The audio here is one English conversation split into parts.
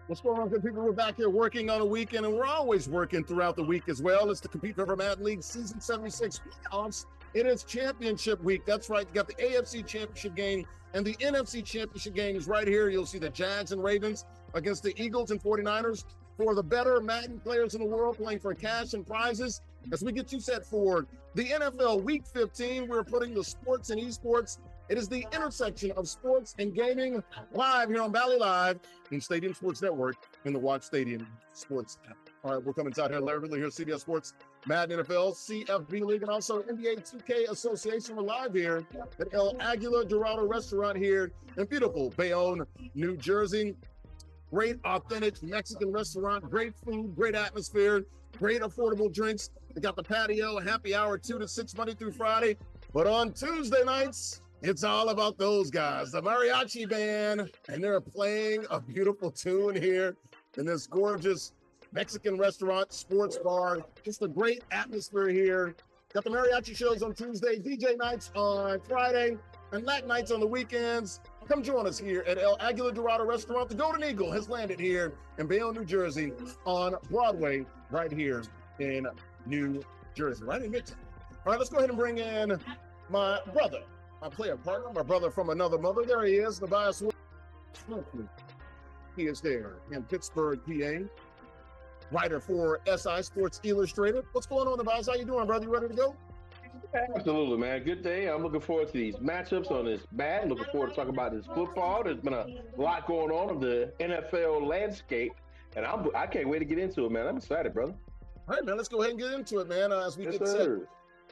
What's going on, good people? We're back here working on a weekend, and we're always working throughout the week as well. It's the Compete for Madden League Season 76 playoffs. It is championship week. That's right. You got the AFC championship game and the NFC championship games right here. You'll see the Jags and Ravens against the Eagles and 49ers for the better Madden players in the world playing for cash and prizes. As we get you set for the NFL Week 15, we're putting the sports and esports. It is the intersection of sports and gaming live here on Valley Live in Stadium Sports Network in the Watch Stadium Sports app. All right, we're coming out here. Larry Ridley here, CBS Sports, Madden NFL, CFB League, and also NBA 2K Association. We're live here at El Aguila Dorado Restaurant here in beautiful Bayonne, New Jersey. Great, authentic Mexican restaurant, great food, great atmosphere, great affordable drinks. They got the patio, happy hour 2 to 6 Monday through Friday. But on Tuesday nights, it's all about those guys, the mariachi band, and they're playing a beautiful tune here in this gorgeous Mexican restaurant, sports bar. Just a great atmosphere here. Got the mariachi shows on Tuesday, DJ nights on Friday, and Latin nights on the weekends. Come join us here at El Aguila Dorado Restaurant. The Golden Eagle has landed here in Bayonne, New Jersey on Broadway right here in New Jersey, right in Richmond. All right, let's go ahead and bring in my brother, my player partner, my brother from another mother. There he is, Nubyjas. He is there in Pittsburgh, PA. Writer for SI Sports Illustrated. What's going on, Nubyjas? How you doing, brother? You ready to go? Absolutely, man. Good day. I'm looking forward to these matchups on this bat. Looking forward to talking about this football. There's been a lot going on in the NFL landscape, and I can't wait to get into it, man. I'm excited, brother. All right, man. Let's go ahead and get into it, man. As we get set.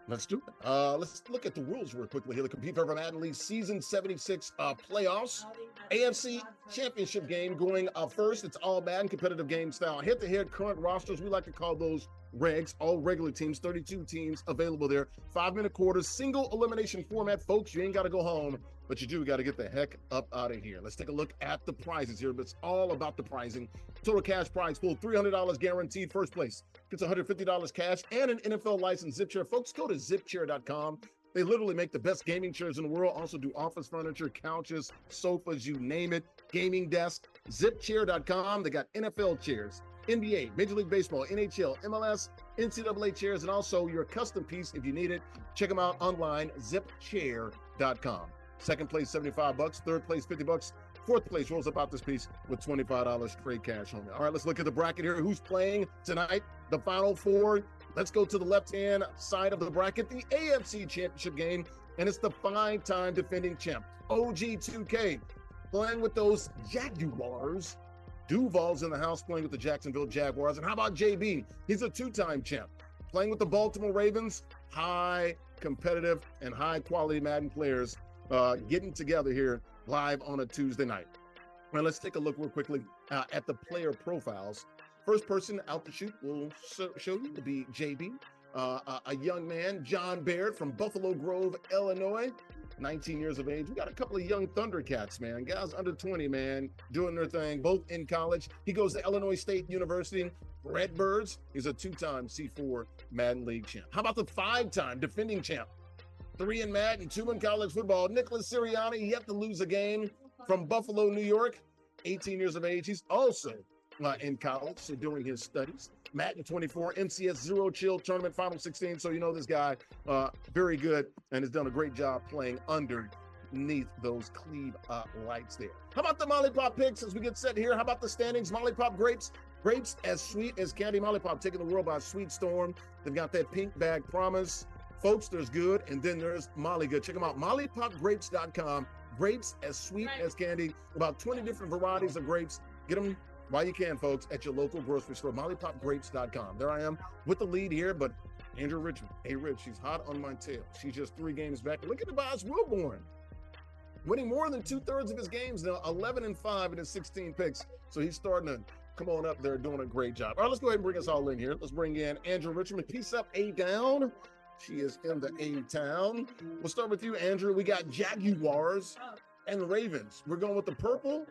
Let's do it. Let's look at the rules real quickly here. The Compete for Madden League Season 76 playoffs. AFC Championship game going first. It's all Madden competitive game style. Head-to-head current rosters. We like to call those regs, all regular teams, 32 teams available there. 5-minute quarters, single elimination format. Folks, you ain't got to go home, but you do got to get the heck up out of here. Let's take a look at the prizes here, but it's all about the pricing. Total cash prize pool, $300 guaranteed. First place gets $150 cash and an NFL licensed zip chair. Folks, go to zipchair.com. They literally make the best gaming chairs in the world. Also do office furniture, couches, sofas, you name it. Gaming desk, zipchair.com. They got NFL chairs, NBA, Major League Baseball, NHL, MLS, NCAA chairs, and also your custom piece if you need it. Check them out online, zipchair.com. Second place, $75. Third place, $50. Fourth place rolls up out this piece with $25 straight cash on it. All right, let's look at the bracket here. Who's playing tonight? The Final Four. Let's go to the left-hand side of the bracket, the AFC Championship game, and it's the 5-time defending champ, OG2K, playing with those Jaguars. Duval's in the house playing with the Jacksonville Jaguars. And how about JB? He's a 2-time champ, playing with the Baltimore Ravens. High competitive and high-quality Madden players getting together here live on a Tuesday night. Well, let's take a look real quickly at the player profiles. First person out the chute will show you to be JB, a young man, John Baird from Buffalo Grove, Illinois, 19 years of age. We got a couple of young Thundercats, man, guys under 20, man, doing their thing, both in college. He goes to Illinois State University, Redbirds. He's a 2-time C4 Madden League champ. How about the 5-time defending champ? 3 in Madden, 2 in college football. Nicholas Sirianni, yet to lose a game, from Buffalo, New York, 18 years of age. He's also in college, so doing his studies. Madden 24, MCS Zero Chill Tournament Final 16. So you know this guy, very good, and has done a great job playing underneath those Cleve lights there. How about the Molly Pop picks as we get set here? How about the standings? Molly Pop grapes. Grapes as sweet as candy. Molly Pop taking the world by sweet storm. They've got that pink bag promise. Folks, there's good, and then there's Molly Good. Check them out, mollypopgrapes.com. Grapes as sweet as candy. About 20 different varieties of grapes. Get them while you can, folks, at your local grocery store, mollypopgrapes.com. There I am with the lead here, but Andrea Richmond. Hey, Rich, she's hot on my tail. She's just 3 games back. Look at Nubyjas Wilborn, winning more than 2/3 of his games now, 11-5 in his 16 picks. So he's starting to come on up there, doing a great job. All right, let's go ahead and bring us all in here. Let's bring in Andrea Richmond. Peace up, A down. She is in the A-town. We'll start with you, Andrea. We got Jaguars and Ravens. We're going with the purple,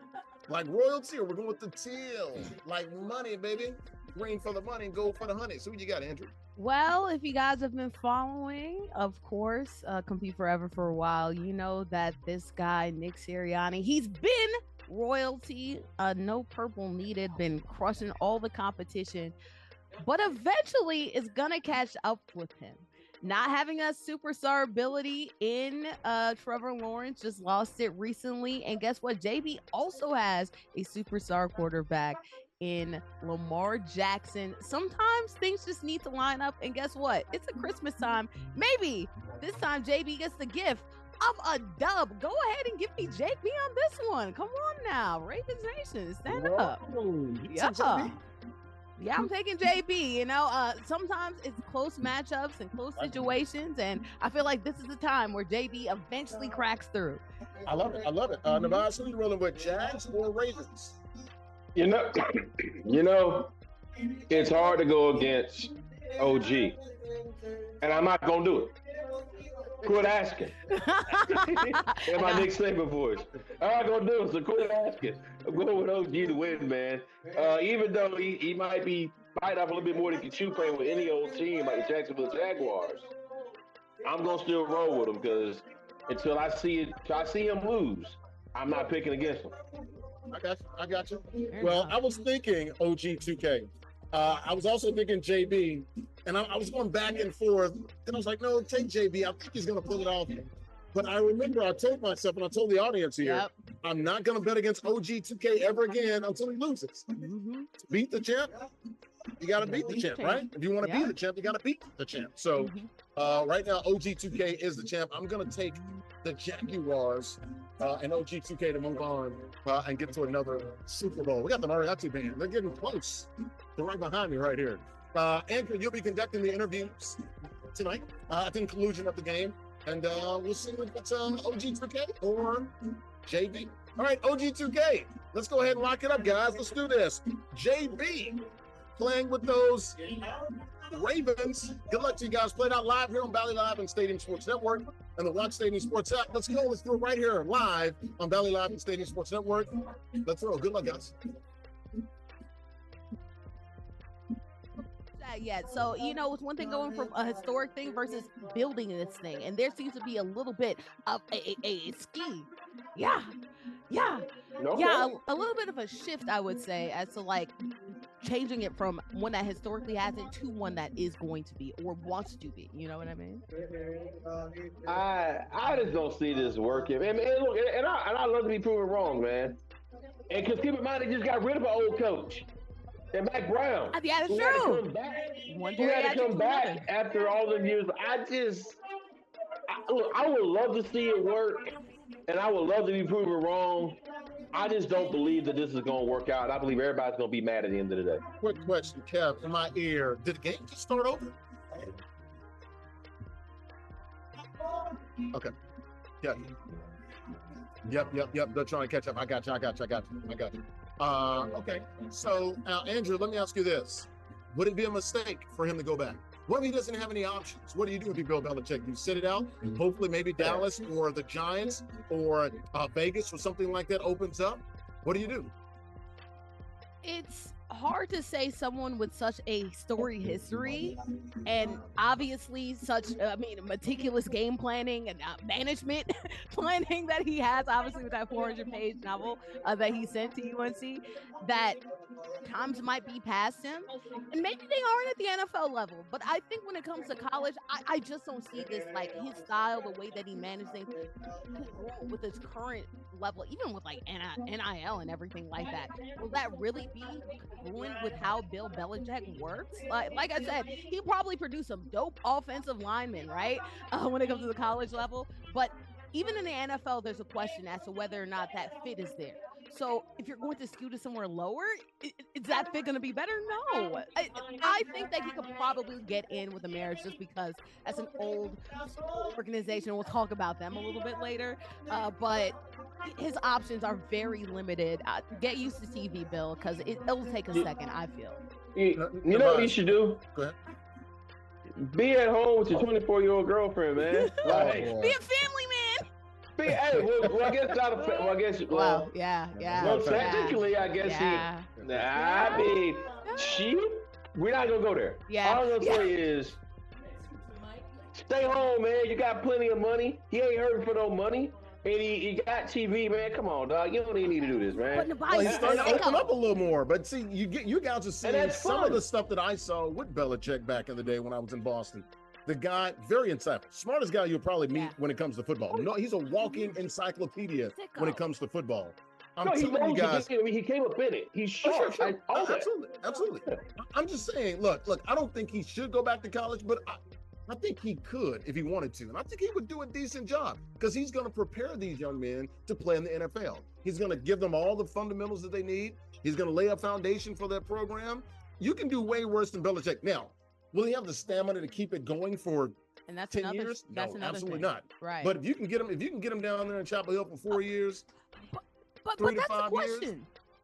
like royalty, or we're going with the teal, like money, baby. Green for the money and gold for the honey. So what you got, Andrew? Well, if you guys have been following, of course, Compete Forever for a while, you know that this guy, Nick Sirianni, he's been royalty, no purple needed, been crushing all the competition, but eventually it's gonna catch up with him. Not having a superstar ability in Trevor Lawrence, just lost it recently. And guess what? JB also has a superstar quarterback in Lamar Jackson. Sometimes things just need to line up. And guess what? It's a Christmas time. Maybe this time JB gets the gift of a dub. Go ahead and give me JB on this one. Come on now. Ravens Nation, stand up. Yeah. Yeah, I'm taking JB. You know, sometimes it's close matchups and close situations, and I feel like this is the time where JB eventually cracks through. I love it. I love it. Nubyjas, who are you rolling with, Jags or Ravens? You know, it's hard to go against OG, and I'm not gonna do it. Quit asking. In my Nick Saban voice. I'm not gonna do it, so quit asking. I'm going with OG to win, man. Even though he might be bite off a little bit more than he can chew playing with any old team like the Jacksonville Jaguars, I'm gonna still roll with him because until I see him lose, I'm not picking against him. I got you. Well, I was thinking OG 2K. I was also thinking JB, and I was going back and forth. And I was like, no, take JB. I think he's going to pull it off. But I remember I told myself, and I told the audience here, I'm not going to bet against OG 2K ever again until he loses. To beat the champ, you got to beat the champ, right? If you want to be the champ, you got to beat the champ. So right now, OG 2K is the champ. I'm going to take the Jaguars and OG 2K to move on and get to another Super Bowl. We got the mariachi band. They're getting close. They're right behind me right here. Andrea, you'll be conducting the interviews tonight at the conclusion of the game. And we'll see if it's OG 2K or JB. All right, OG 2K. Let's go ahead and lock it up, guys. Let's do this. JB playing with those Ravens. Good luck to you guys. Played out live here on Valley Live and Stadium Sports Network and the Watch Stadium Sports app. Let's go. Let's do it right here live on Valley Live and Stadium Sports Network. Let's roll. Good luck, guys. Yet. So, you know, it's one thing going from a historic thing versus building this thing. And there seems to be a little bit of a ski. Yeah. A little bit of a shift, I would say, as to like changing it from one that historically hasn't to one that is going to be or wants to be. You know what I mean? I just don't see this working. And look, and I love to be proven wrong, man. And because keep in mind, they just got rid of an old coach. And Mac Brown. Yeah, that's true. Who had to come back after all them years. I would love to see it work, and I would love to be proven wrong. I just don't believe that this is going to work out. I believe everybody's going to be mad at the end of the day. Quick question, Kev, in my ear. Did the game just start over? Okay. Yeah. Yep. They're trying to catch up. I got you. Okay. So, Andrew, let me ask you this. Would it be a mistake for him to go back? What if he doesn't have any options? What do you do if you Bill Belichick? You sit it out, hopefully maybe Dallas or the Giants or Vegas or something like that opens up. What do you do? It's hard to say someone with such a storied history and obviously such meticulous game planning and management planning that he has, obviously with that 400-page novel that he sent to UNC, that times might be past him, and maybe they aren't at the NFL level. But I think when it comes to college, I just don't see this, like his style, the way that he managed things with his current level, even with like NIL and everything like that. Will that really be congruent with how Bill Belichick works? Like I said, he probably produced some dope offensive linemen, right? When it comes to the college level, but even in the NFL, there's a question as to whether or not that fit is there. So if you're going to skew to somewhere lower, is that fit going to be better? No. I think that he could probably get in with the marriage just because that's an old organization. We'll talk about them a little bit later. But his options are very limited. Get used to TV, Bill, because it'll take a second, I feel. You know what you should do? Go ahead. Be at home with your 24-year-old girlfriend, man. Like, be a family man. I guess not a. Well, I guess. Well, yeah. Well, technically, I guess we're not gonna go there. Yeah. All I'm gonna say is, stay home, man. You got plenty of money. He ain't hurting for no money. And he got TV, man. Come on, dog. You don't even need to do this, man. Well, he's starting to open up a little more. But see, you guys are seeing some of the stuff that I saw with Belichick back in the day when I was in Boston. The guy, very insightful, smartest guy you'll probably meet when it comes to football. No, he's a walking encyclopedia when it comes to football. I'm telling you guys. I mean, he came up in it. He's sharp. Sure. Absolutely. I'm just saying, look, I don't think he should go back to college, but I think he could if he wanted to. And I think he would do a decent job because he's going to prepare these young men to play in the NFL. He's going to give them all the fundamentals that they need. He's going to lay a foundation for their program. You can do way worse than Belichick. Now, will he have the stamina to keep it going for 10 years? No, absolutely not. Right. But if you can get him down there in Chapel Hill for 4 years, but 3 to that's 5 the question. years,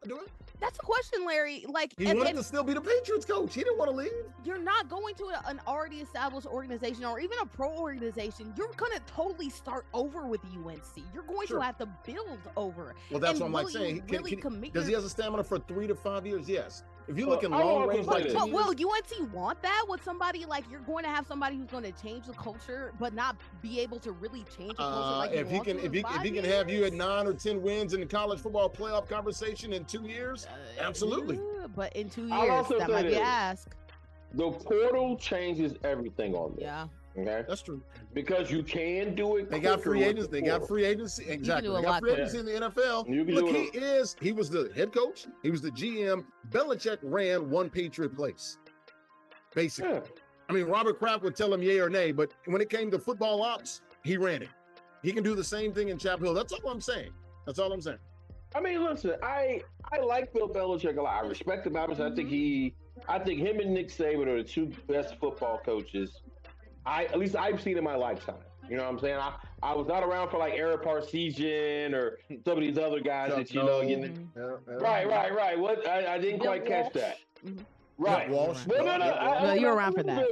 do it. That's a question, Larry. Like he wanted to still be the Patriots coach. He didn't want to leave. You're not going to an already established organization or even a pro organization. You're going to totally start over with UNC. You're going to have to build over. Well, that's what I'm saying. Does he have the stamina for 3 to 5 years? Yes. If you look in long range, but will UNC want that? With somebody like you're going to have somebody who's going to change the culture, but not be able to really change the culture? Like if he can have you at 9 or 10 wins in the college football playoff conversation in 2 years, absolutely. But in 2 years, that might be asked. The portal changes everything on this. Yeah. Okay, that's true. Because you can do it. They got free agents. They got free agency. Exactly. They got free agency in the NFL. Look, he was the head coach. He was the GM. Belichick ran one Patriot place, basically. Yeah. I mean, Robert Kraft would tell him yay or nay, but when it came to football ops, he ran it. He can do the same thing in Chapel Hill. That's all I'm saying. I mean, listen, I like Bill Belichick a lot. I respect him. Obviously, I think him and Nick Saban are the two best football coaches at least I've seen in my lifetime. You know what I'm saying? I was not around for like Eric Parseghian or some of these other guys that Right. What? I didn't quite catch that. Mm-hmm. Right. Walsh. No, you were around for that.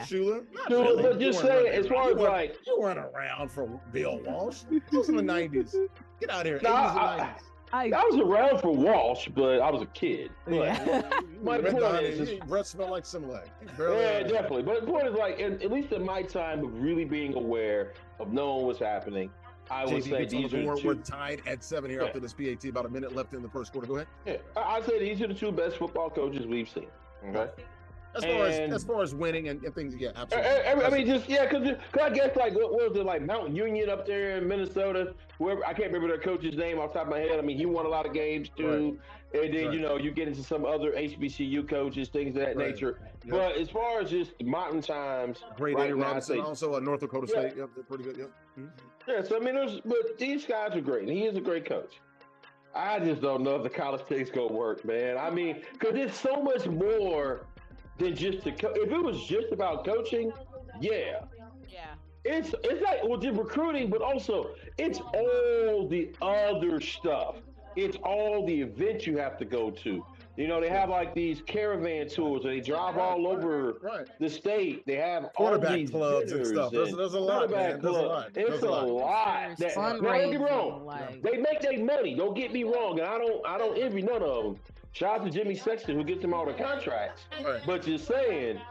Shula. But just say, as far as like you weren't around for Bill Walsh. It was in the 90s. Get out of here. 80s and 90s. I was around for Walsh, but I was a kid. My point is, breath smelled like Similac. Yeah, definitely. But the point is, like, at least in my time of really being aware of knowing what's happening, I would say these are the two. We're tied at 7 here after this PAT. About a minute left in the first quarter. Go ahead. Yeah, I'd say these are the two best football coaches we've seen. Okay. As far as winning and things, yeah, absolutely. I mean, because I guess like what was it like Mount Union up there in Minnesota? Whoever I can't remember their coach's name off the top of my head. I mean, he won a lot of games too, and then you get into some other HBCU coaches, things of that nature. Yep. But as far as just Mountain Times, great Eddie Robinson, also North Dakota State. Yep, they're pretty good. Yep. Mm-hmm. Yeah, so I mean, but these guys are great, and he is a great coach. I just don't know if the college thing's gonna work, man. I mean, because it's so much more than just if it was just about coaching, it's like just recruiting, but also it's all the other stuff. It's all the events you have to go to. You know, they have like these caravan tours. They drive all over the state. They have quarterback clubs and stuff. There's a lot, man. It's a lot. Don't get me wrong. They make their money. Don't get me wrong. And I don't envy none of them. Shout out to Jimmy Sexton who gets them all the contracts. But just saying,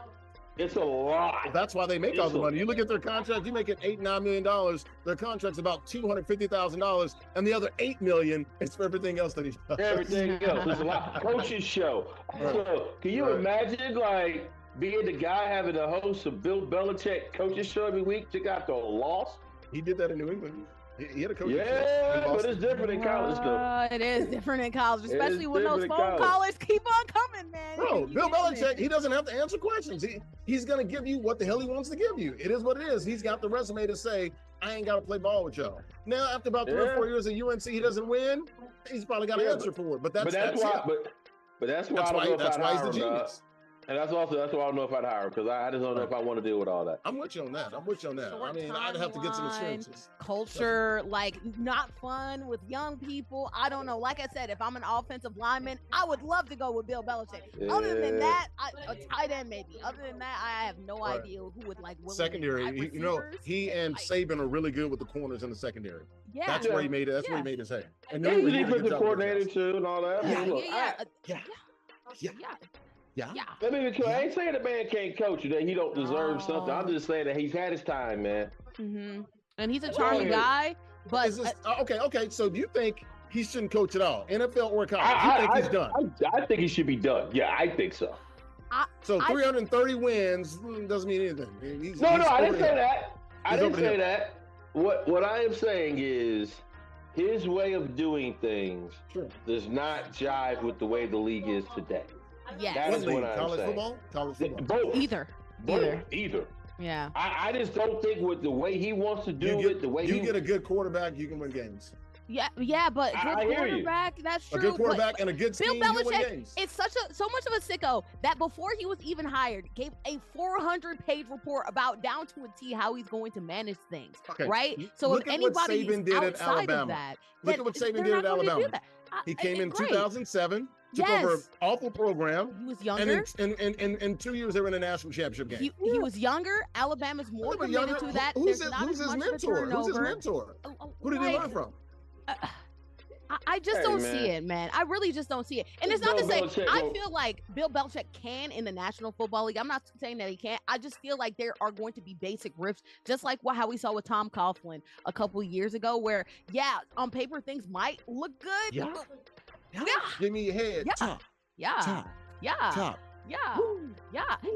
it's a lot. Well, that's why they make all the money. You look at their contract, you make it $8-9 million. Their contract's about $250,000, and the other $8 million is for everything else that he does. Everything else. There's a lot. Coach's show. So, can you imagine like being the guy having to host a Bill Belichick coach's show every week? Check out the loss. He did that in New England. He had a coach. Yeah, but it's different in college, though. It is different in college, especially when those phone callers keep on coming, man. Bro, Bill Belichick, he doesn't have to answer questions. He's going to give you what the hell he wants to give you. It is what it is. He's got the resume to say, I ain't got to play ball with y'all. Now, after about 3 or 4 years at UNC, he doesn't win. He's probably got an answer for it. But that's why he's the genius. And that's why I don't know if I'd hire him, because I just don't know if I want to deal with all that. I'm with you on that. I mean, I'd have to get some experiences. Culture, like not fun with young people. I don't know. Like I said, if I'm an offensive lineman, I would love to go with Bill Belichick. Yeah. Other than that, a tight end maybe. Other than that, I have no idea who would like. Secondary, he and Saban are really good with the corners in the secondary. Yeah, that's where he made it. That's where he made his head. And he's a defensive coordinator too, and all that. Yeah. I mean, I ain't saying the man can't coach, that he don't deserve something. I'm just saying that he's had his time, man. Mm-hmm. And he's a charming guy. But is this okay? So do you think he shouldn't coach at all, NFL or college? You think he's done? I think he should be done. Yeah, I think so. So 330 wins doesn't mean anything. No, I didn't say that. I didn't say that. What I am saying is his way of doing things does not jive with the way the league is today. Yeah. That is what I'm saying. College football? Both. Either. Yeah. I just don't think with the way he wants to do it, the way you get a good quarterback, you can win games. Yeah, but good quarterback, that's true. A good quarterback and a good scheme, Bill you win games. Belichick is so much of a sicko that before he was even hired, gave a 400-page report about down to a T how he's going to manage things. Okay. Right? So if anybody is outside of that, look at what Saban did at Alabama. He came in 2007. Took over an awful program. He was younger. And in 2 years, they were in a national championship game. He was younger. Alabama's more committed to that. Who's his mentor? Who's his mentor? Who did he learn from? I just don't see it, man. I really just don't see it. And it's not to say I feel like Bill Belichick can in the National Football League. I'm not saying that he can't. I just feel like there are going to be basic rifts, just like how we saw with Tom Coughlin a couple years ago, where, on paper, things might look good. Yeah. Give me your head. Top.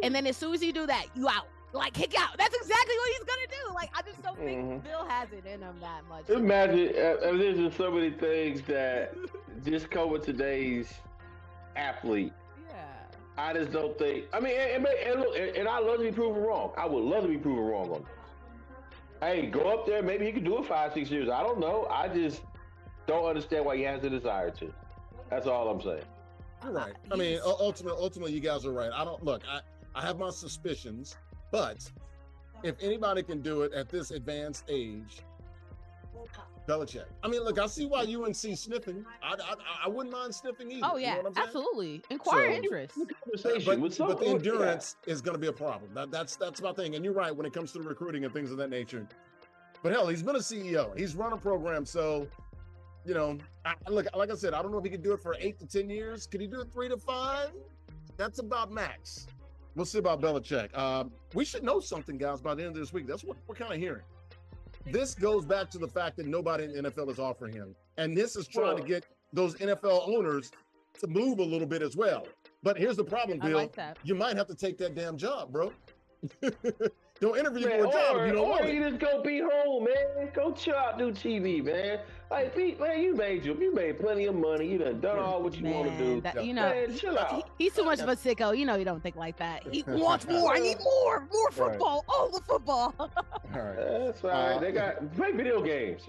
And then as soon as you do that, you out. Like, kick out. That's exactly what he's going to do. Like, I just don't think Bill has it in him that much. Imagine, there's just so many things that just come with today's athlete. Yeah. I just don't think. I mean, and I love to be proven wrong. I would love to be proven wrong on that. Hey, go up there. Maybe he could do it 5-6 years. I don't know. I just don't understand why he has the desire to. That's all I'm saying. You're right. I mean, ultimately, you guys are right. I have my suspicions. But if anybody can do it at this advanced age, Belichick. I mean, look, I see why UNC sniffing. I wouldn't mind sniffing either. Oh, yeah, you know absolutely. Inquire interest. But the endurance is going to be a problem. That's my thing. And you're right when it comes to recruiting and things of that nature. But hell, he's been a CEO. He's run a program. So, look, like I said, I don't know if he can do it for 8 to 10 years. Could he do it 3 to 5? That's about max. We'll see about Belichick. We should know something, guys, by the end of this week. That's what we're kind of hearing. This goes back to the fact that nobody in the NFL is offering him. And this is trying to get those NFL owners to move a little bit as well. But here's the problem, Bill. Like that. You might have to take that damn job, bro. Don't interview for a job if you don't want it. Or you just go be home, man. Go chill out, do TV, man. Like, man, you made plenty of money. You done all what you want to do. Man, chill out. He's too much of a sicko. You don't think like that. He wants more. I need more football. Right. All the football. All right. That's all right. They got play video games.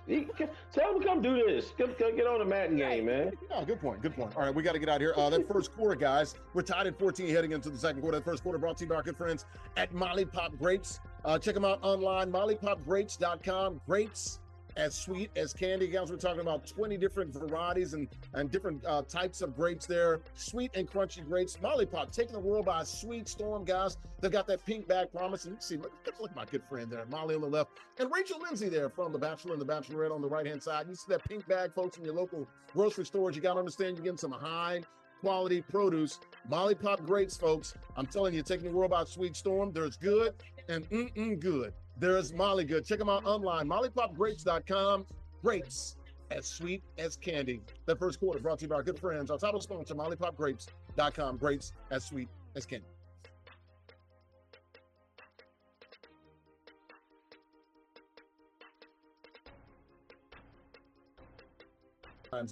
Tell them to come do this. Come get on the Madden game, man. Oh, good point. All right, we got to get out of here. That first quarter, guys, we're tied at 14 heading into the second quarter. That first quarter brought to you by our good friends at Molly Pop Grapes. Check them out online, mollypopgrapes.com. Grapes as sweet as candy. Guys, we're talking about 20 different varieties and different types of grapes there. Sweet and crunchy grapes. Molly Pop, taking the world by a sweet storm, guys. They've got that pink bag promise. And you see, look at my good friend there, Molly on the left, and Rachel Lindsay there from The Bachelor and The Bachelorette on the right-hand side. You see that pink bag, folks, in your local grocery stores. You got to understand you're getting some high-quality produce. Molly Pop grapes, folks. I'm telling you, taking the world by a sweet storm. There's good and good. There's Molly Good. Check them out online, mollypopgrapes.com. Grapes as sweet as candy. That first quarter brought to you by our good friends, our title sponsor, mollypopgrapes.com. Grapes as sweet as candy.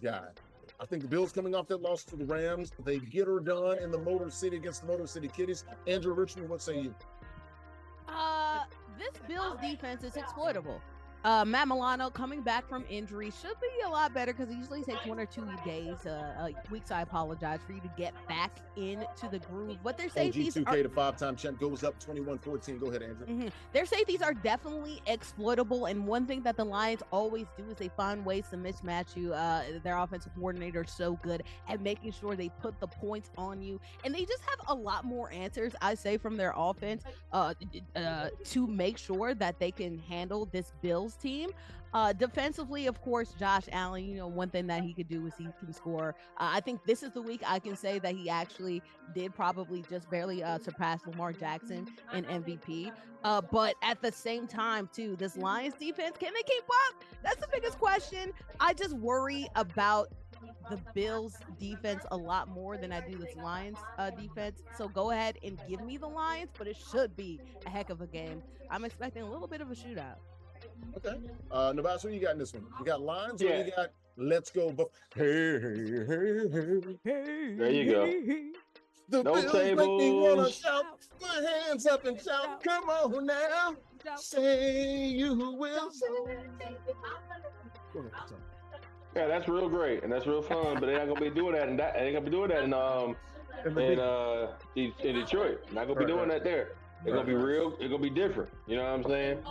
Guy. I think the Bills coming off that loss to the Rams. They get her done in the Motor City against the Motor City Kitties. Andrea, Richmond, what say you? This Bills defense is exploitable. Matt Milano coming back from injury should be a lot better because it usually takes 1 or 2 days, weeks. I apologize for you to get back into the groove. What their safeties OG2K, the 5-time champ, goes up 21-14. Go ahead, Andrew. Mm-hmm. Their safeties are definitely exploitable, and one thing that the Lions always do is they find ways to mismatch you. Their offensive coordinator is so good at making sure they put the points on you, and they just have a lot more answers, I say, from their offense to make sure that they can handle this Bills Bills team. Defensively, of course, Josh Allen, one thing that he could do is he can score. I think this is the week I can say that he actually did probably just barely surpass Lamar Jackson in MVP. But at the same time, too, this Lions defense, can they keep up? That's the biggest question. I just worry about the Bills defense a lot more than I do this Lions defense. So go ahead and give me the Lions, but it should be a heck of a game. I'm expecting a little bit of a shootout. Okay. Nubyjas, who you got in this one? You got Lions or you got Let's Go Hey, hey, hey, hey. There you go. The No Bills tables. make me wanna shout, my hands up and shout. Come on now, say you will. Yeah, that's real great and that's real fun, but they're not gonna be doing that. And they ain't gonna be doing that in Detroit. Not gonna be doing that there. It's gonna be real. It's gonna be different. You know what I'm saying?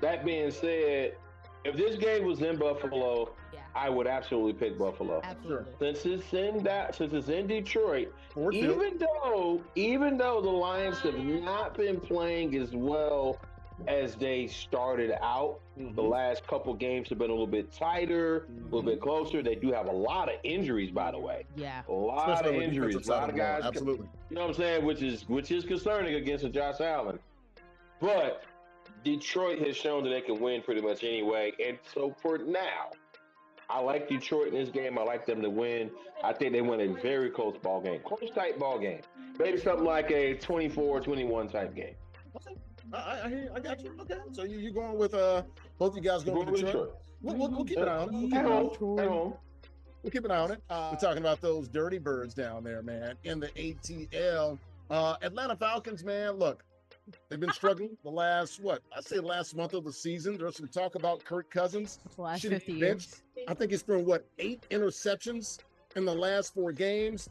That being said, if this game was in Buffalo, I would absolutely pick Buffalo. Absolutely. Since it's in Detroit, even though the Lions have not been playing as well as they started out, the last couple games have been a little bit tighter, a little bit closer. They do have a lot of injuries, by the way. Yeah. A lot of injuries. A lot of guys. Absolutely. You know what I'm saying? Which is concerning against a Josh Allen. But Detroit has shown that they can win pretty much anyway. And so for now, I like Detroit in this game. I like them to win. I think they win a very close ball game. Close, tight ball game. Maybe something like a 24-21 type game. Okay. I hear you. I got you. Okay. So you going with both you guys going with Detroit? We'll keep an eye on it. We'll keep an eye on it. We're talking about those dirty birds down there, man, in the ATL. Atlanta Falcons, man, look, they've been struggling the last month of the season. There's some talk about Kirk Cousins. The last 50 years. I think he's thrown 8 interceptions in the last 4 games.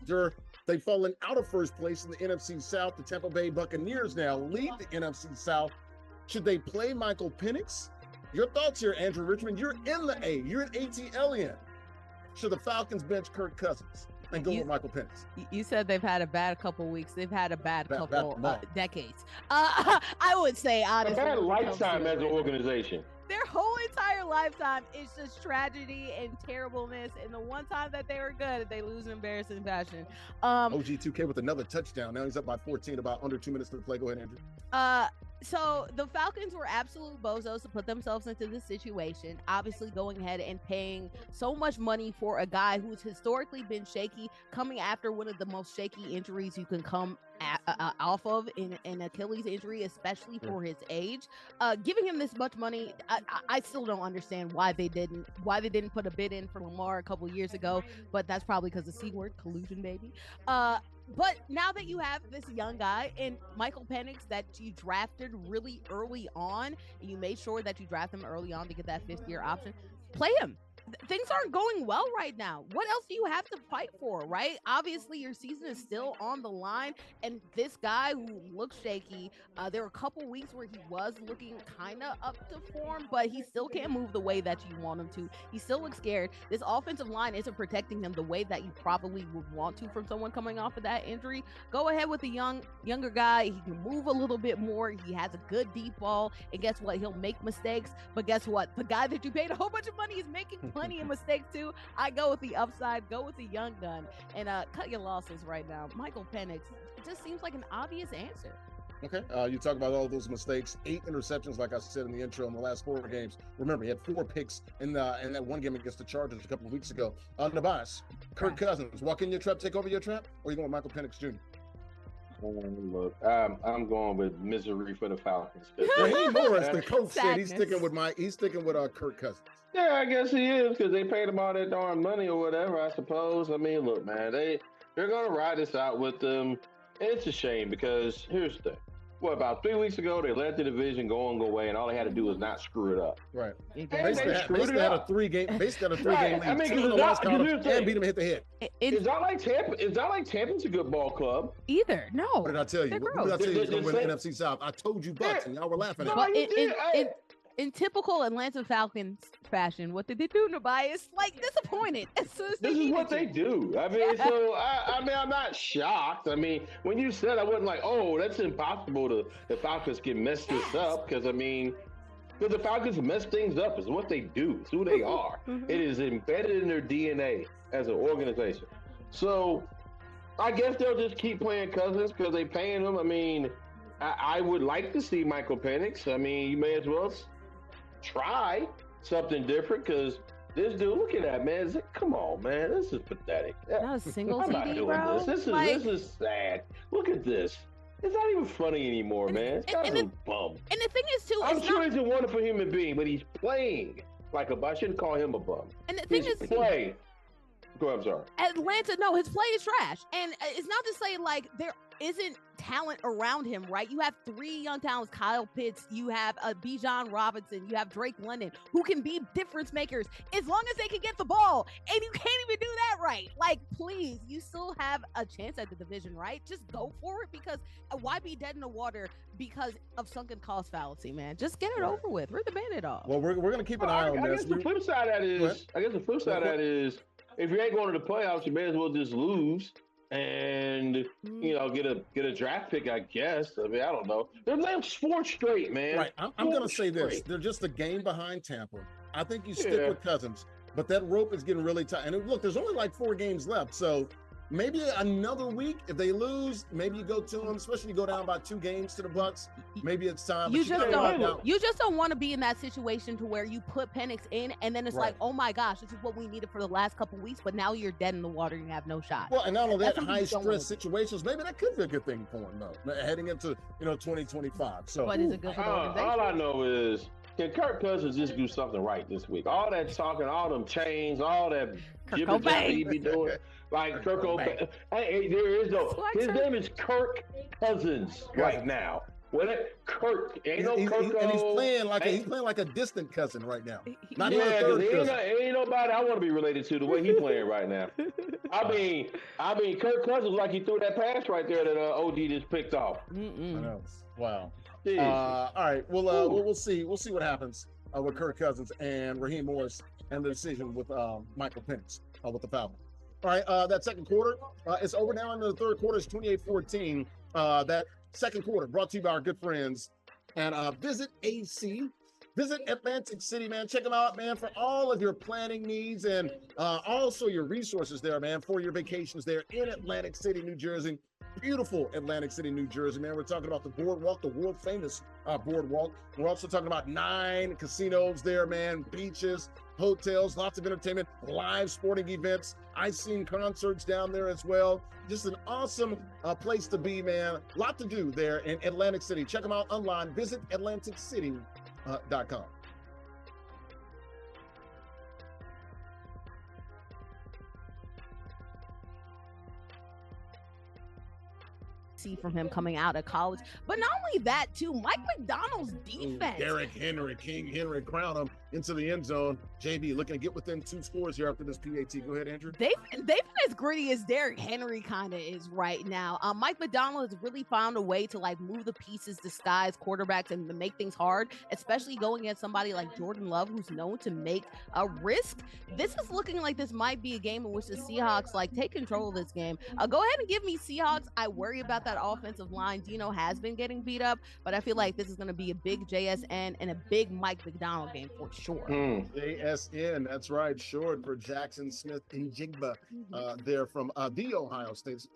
They've fallen out of first place in the NFC South. The Tampa Bay Buccaneers now lead the NFC South. Should they play Michael Penix? Your thoughts here, Andrew Richmond. You're in the A. You're an ATL. Should the Falcons bench Kirk Cousins and go with Michael Penix? You said they've had a bad couple weeks. They've had a bad couple decades. I would say, honestly. A bad lifetime as an organization. Their whole entire lifetime is just tragedy and terribleness. And the one time that they were good, they lose in embarrassing fashion. OG2K with another touchdown. Now he's up by 14, about under 2 minutes to play. Go ahead, Andrew. So the Falcons were absolute bozos to put themselves into this situation, obviously going ahead and paying so much money for a guy who's historically been shaky, coming after one of the most shaky injuries you can come off of in an Achilles injury, especially for his age. Giving him this much money, I still don't understand why they didn't put a bid in for Lamar a couple years ago, but that's probably because the C word, collusion, baby. But now that you have this young guy and Michael Penix that you drafted really early on, and you made sure that you draft him early on to get that 5th-year option, play him. Things aren't going well right now. What else do you have to fight for, right? Obviously, your season is still on the line, and this guy who looks shaky, there were a couple weeks where he was looking kind of up to form, but he still can't move the way that you want him to. He still looks scared. This offensive line isn't protecting him the way that you probably would want to from someone coming off of that injury. Go ahead with the younger guy. He can move a little bit more. He has a good deep ball, and guess what? He'll make mistakes, but guess what? The guy that you paid a whole bunch of money is making plenty of mistakes too. I go with the upside, go with the young gun, and cut your losses right now. Michael Penix just seems like an obvious answer. Okay, you talk about all those mistakes, 8 interceptions, like I said in the intro, in the last 4 games. Remember, he had 4 picks in that one game against the Chargers a couple of weeks ago. Nubyjas, Kirk Cousins, walk in your trap, take over your trap, or you going with Michael Penix Jr.? Look, I'm going with misery for the Falcons. Well, Morris, the coach said he's sticking with Kirk Cousins. Yeah, I guess he is, because they paid him all that darn money or whatever, I suppose. I mean, look, man, they're going to ride this out with them. And it's a shame because here's the thing. About 3 weeks ago, they let the division go away, and all they had to do was not screw it up. Right. Basically had a 3-game lead. I mean, and beat him hit the head. It's not like Tampa. It's not like Tampa's a good ball club either. No. What did I tell you? What did I tell you? He's going to win the NFC South. I told you Bucks, and y'all were laughing at me. In typical Atlanta Falcons fashion, what did they do, Nubyjas? Like, disappointed as soon as this is what they do. I mean, so I'm not shocked. I mean, when you said, I wasn't like, oh, that's impossible. The Falcons can mess this up, because I mean, Because the Falcons mess things up. It's what they do. It's who they are. It is embedded in their DNA as an organization. So I guess they'll just keep playing Cousins because they're paying him. I mean, I would like to see Michael Penix. I mean, you may as well try something different because this dude, look at that, man. Come on, man. This is pathetic. Not a single I'm TD, not doing bro. this. This is sad. Look at this. It's not even funny anymore, man. It's kind of a bum. And the thing is, too, I'm sure he's a wonderful human being, but he's playing like a bum. I shouldn't call him a bum. And the thing is, play. Go ahead, I'm sorry. Atlanta, no, his play is trash. And it's not to say like there isn't talent around him, right? You have 3 young talents, Kyle Pitts, you have Bijan Robinson, you have Drake London, who can be difference makers as long as they can get the ball. And you can't even do that right. Like, please, you still have a chance at the division, right? Just go for it, because why be dead in the water because of sunken cost fallacy, man? Just get it over with. Rip the Band-Aid off. Well, we're going to keep an eye on I this. guess the flip side of that is, if you ain't going to the playoffs, you may as well just lose and get a draft pick, I guess. I mean, I don't know. They're playing 4 straight, man. Right. I'm going to say this: they're just a game behind Tampa. I think you stick with Cousins, but that rope is getting really tight. And look, there's only like 4 games left, so maybe another week. If they lose, maybe you go to them. Especially you go down by 2 games to the Bucs. Maybe it's time. You just don't want to be in that situation to where you put Penix in, and then it's like, oh my gosh, this is what we needed for the last couple weeks, but now you're dead in the water. You have no shot. Well, and not only that, high stress situations. Maybe that could be a good thing for him, though, heading into 2025. So, but is it good for the organization? All I know is, can Kirk Cousins just do something right this week? All that talking, all them chains, all that gibberish that he be doing, like Kirk Cobain. Hey, there is no. His name is Kirk Cousins right now. Kirk ain't no Kirk. And he's playing like a distant cousin right now. Not even a third cousin. Ain't nobody I want to be related to the way he playing right now. I mean, Kirk Cousins, like he threw that pass right there that OG just picked off. I know. Wow. All right. Well, we'll see. We'll see what happens with Kirk Cousins and Raheem Morris and the decision with Michael Penix with the Falcons. All right. That second quarter is over now. Into the third quarter is 28-14. That second quarter brought to you by our good friends and Visit AC. Visit Atlantic City, man. Check them out, man, for all of your planning needs and also your resources there, man, for your vacations there in Atlantic City, New Jersey. Beautiful Atlantic City, New Jersey, man. We're talking about the boardwalk, the world famous boardwalk. We're also talking about 9 casinos there, man, beaches, hotels, lots of entertainment, live sporting events. I've seen concerts down there as well. Just an awesome place to be, man. A lot to do there in Atlantic City. Check them out online. Visit AtlanticCity.com. From him coming out of college, but not only that too, Mike McDonald's defense. Derrick Henry, King Henry, crown him into the end zone. JB looking to get within 2 scores here after this PAT. Go ahead, Andrew. They've been as gritty as Derrick Henry kind of is right now. Mike McDonald has really found a way to like move the pieces, disguise quarterbacks, and to make things hard, especially going against somebody like Jordan Love, who's known to make a risk. This is looking like this might be a game in which the Seahawks like take control of this game. Go ahead and give me Seahawks. I worry about that offensive line. Dino has been getting beat up, but I feel like this is going to be a big JSN and a big Mike McDonald game for sure. JSN, that's right, short for Jackson Smith and Jigba there from the Ohio State.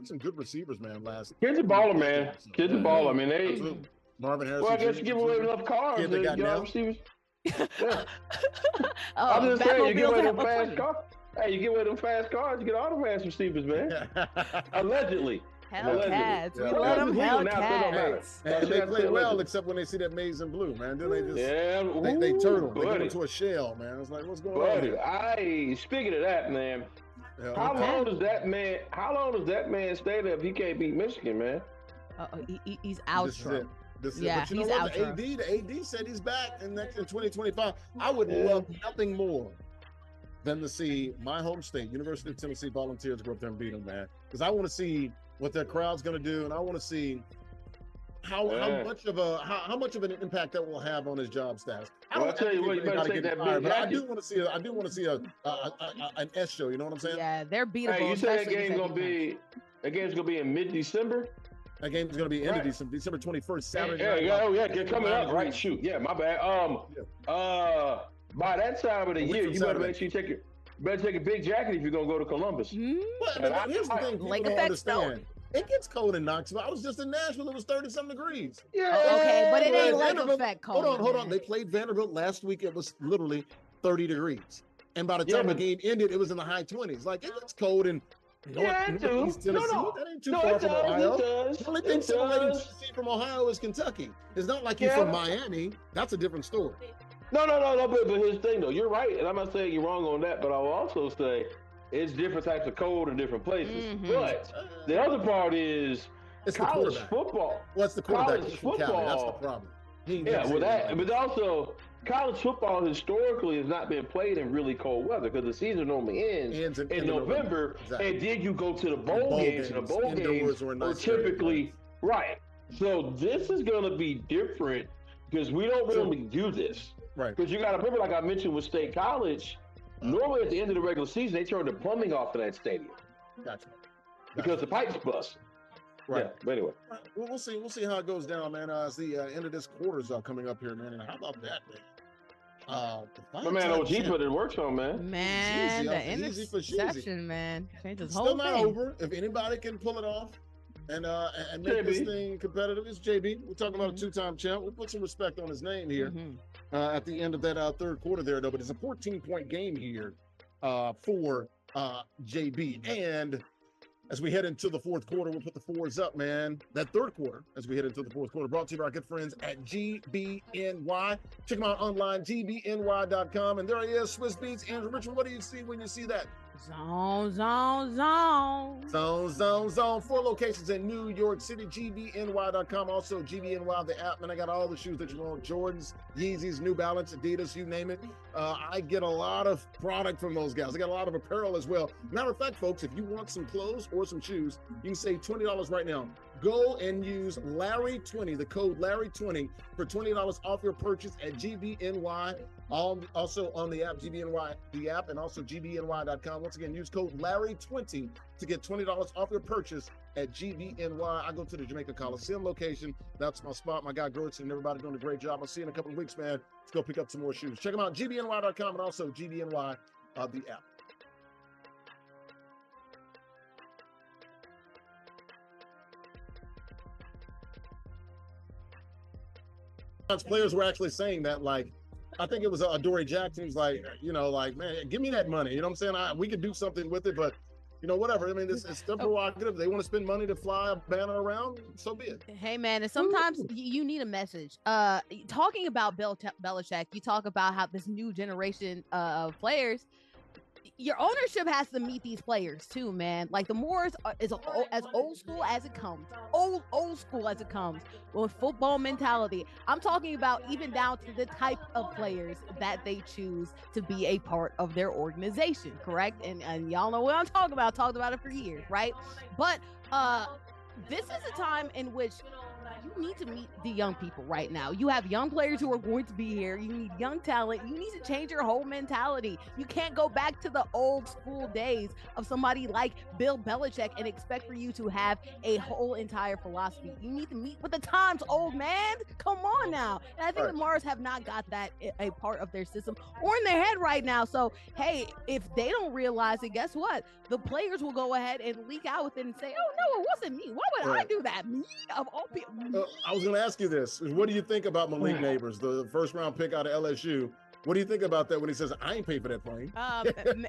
Some good receivers, man. Kids are baller, man. Kids are baller. I mean, they. Marvin Harrison. Well, I guess you give away enough cars. They got now. Receivers. Yeah. I'm just saying, you give away them fast cars. Hey, you give away them fast cars, you get all the fast receivers, man. Allegedly. Hellcats. We love them Hellcats. And they play well, except when they see that maize and blue, man. Then they just they turtle. They go into a shell, man. It's like, what's going on here? Speaking of that, man, how long does that man stay there if he can't beat Michigan, man? He's out. But you know what? The AD said he's back in 2025. I would love nothing more than to see my home state, University of Tennessee Volunteers, go up there and beat them, man. Because I want to see what their crowd's going to do, and I want to see how much of an impact that will have on his job status. I'll tell you what, you better take that big but I do want to see an S show. You know what I'm saying? Yeah, they're beatable. Hey, you say that game's gonna be in mid-December? That game's going to be ended December 21st, Saturday night. They're coming up. Right, shoot. Yeah, my bad. By that time of the year, you better make sure you take a big jacket if you're going to go to Columbus. But here's the thing people don't understand. It gets cold in Knoxville. I was just in Nashville. It was 30-something degrees. Yeah. Okay, but it ain't lake effect cold. Hold on. They played Vanderbilt last week. It was literally 30 degrees. And by the time the game ended, it was in the high 20s. Like, it gets cold in Northeast Tennessee. That ain't too far from Ohio. The only thing separating Tennessee from Ohio is Kentucky. It's not like you're from Miami. That's a different story. No. But here's the thing, though. You're right, and I'm not saying you're wrong on that, but I'll also say it's different types of cold in different places. But the other part is college football. What's the quarterback? College football. That's the problem. But also college football historically has not been played in really cold weather because the season normally ends in November. Exactly. And then you go to the bowl games, and the bowl games are typically right. So this is going to be different because we don't really do this. Right. Because you got to remember, like I mentioned with State College, normally at the end of the regular season, they turn the plumbing off in that stadium. Gotcha. Because the pipes bust. Right. Yeah, but anyway. Well, we'll see. We'll see how it goes down, man. As the end of this quarter's coming up here, man. And how about that, man? My man OG put it works on, man. Man, the interception, man. Changes Still not over. If anybody can pull it off and make this thing competitive, it's JB. We're talking about a two-time champ. We'll put some respect on his name here at the end of that third quarter there, though. But it's a 14-point game here for JB. And as we head into the fourth quarter, we'll put the fours up, man. That third quarter, as we head into the fourth quarter, brought to you by our good friends at GBNY. Check them out online, gbny.com. And there he is, Swiss Beats. Andrew Richmond, what do you see when you see that? Zone. Zone. 4 locations in New York City, gbny.com. Also, GBNY, the app. Man, I got all the shoes that you want. Jordans, Yeezys, New Balance, Adidas, you name it. I get a lot of product from those guys. I got a lot of apparel as well. Matter of fact, folks, if you want some clothes or some shoes, you can save $20 right now. Go and use Larry20, the code Larry20 for $20 off your purchase at GBNY. Also on the app, GBNY, the app, and also gbny.com. Once again, use code Larry20 to get $20 off your purchase at GBNY. I go to the Jamaica Coliseum location. That's my spot. My guy Gertz and everybody doing a great job. I'll see you in a couple of weeks, man. Let's go pick up some more shoes. Check them out, gbny.com, and also GBNY, the app. Players were actually saying that, like, I think it was Dory Jackson. He's like, man, give me that money. You know what I'm saying? We could do something with it, but, whatever. I mean, it's their prerogative. They want to spend money to fly a banner around, so be it. Hey, man, and sometimes you need a message. Talking about Belichick, you talk about how this new generation of players, your ownership has to meet these players too, man. Like the Moors is as old school as it comes, old school as it comes with football mentality. I'm talking about even down to the type of players that they choose to be a part of their organization, correct? And y'all know what I'm talking about. I've talked about it for years, right? But this is a time in which you need to meet the young people right now. You have young players who are going to be here. You need young talent. You need to change your whole mentality. You can't go back to the old school days of somebody like Bill Belichick and expect for you to have a whole entire philosophy. You need to meet with the times, old man. Come on now. And I think the Mars have not got that a part of their system or in their head right now. So, hey, if they don't realize it, guess what? The players will go ahead and leak out with it and say, oh, no, it wasn't me. Why would I do that? Me, of all people. I was going to ask you this. What do you think about Malik Neighbors, the first-round pick out of LSU? What do you think about that when he says, I ain't paid for that plane? What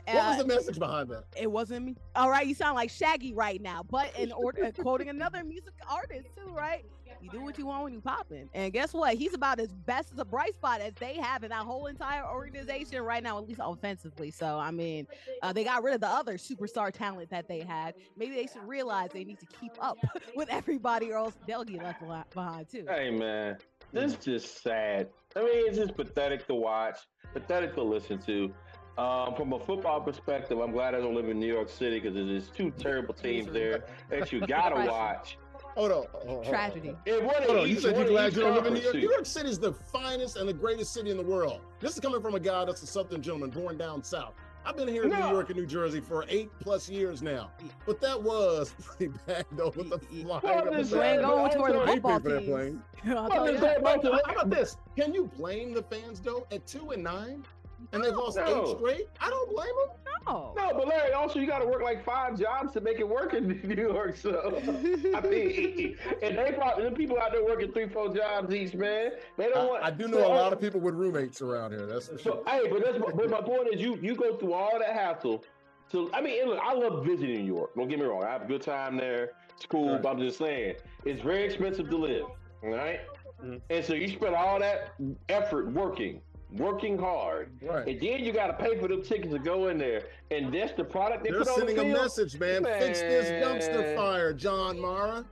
was the message behind that? It wasn't me. All right, you sound like Shaggy right now. But in order, quoting another music artist too, right? You do what you want when you popping. And guess what? He's about as best as a bright spot as they have in that whole entire organization right now, at least offensively. So, I mean, they got rid of the other superstar talent that they had. Maybe they should realize they need to keep up with everybody or else they'll get left behind too. Hey, man, this is just sad. I mean, it's just pathetic to watch, pathetic to listen to. From a football perspective, I'm glad I don't live in New York City because there's two terrible teams there that you got to watch. Hold on. Tragedy. You said you're glad you don't live in New York. New York City is the finest and the greatest city in the world. This is coming from a guy that's a Southern gentleman born down south. I've been here in New York and New Jersey for 8+ years now, but that was pretty bad though with the flying. You ain't going toward the football team. How about this? Can you blame the fans though at 2-9? And they've lost 8 straight? I don't blame them. No, but Larry, also you got to work like 5 jobs to make it work in New York. So I mean, and the people out there working 3-4 jobs each, man. They don't want. I do know a lot of people with roommates around here. That's for sure. Hey, but my point is, you go through all that hassle. So I mean, look, I love visiting New York. Don't get me wrong. I have a good time there. It's cool. Right. But I'm just saying, it's very expensive to live. All right. Mm-hmm. And so you spend all that effort working hard, right? And then you got to pay for them tickets to go in there, and that's the product they put on the field. They're sending a message, man. Fix this dumpster fire, John Mara,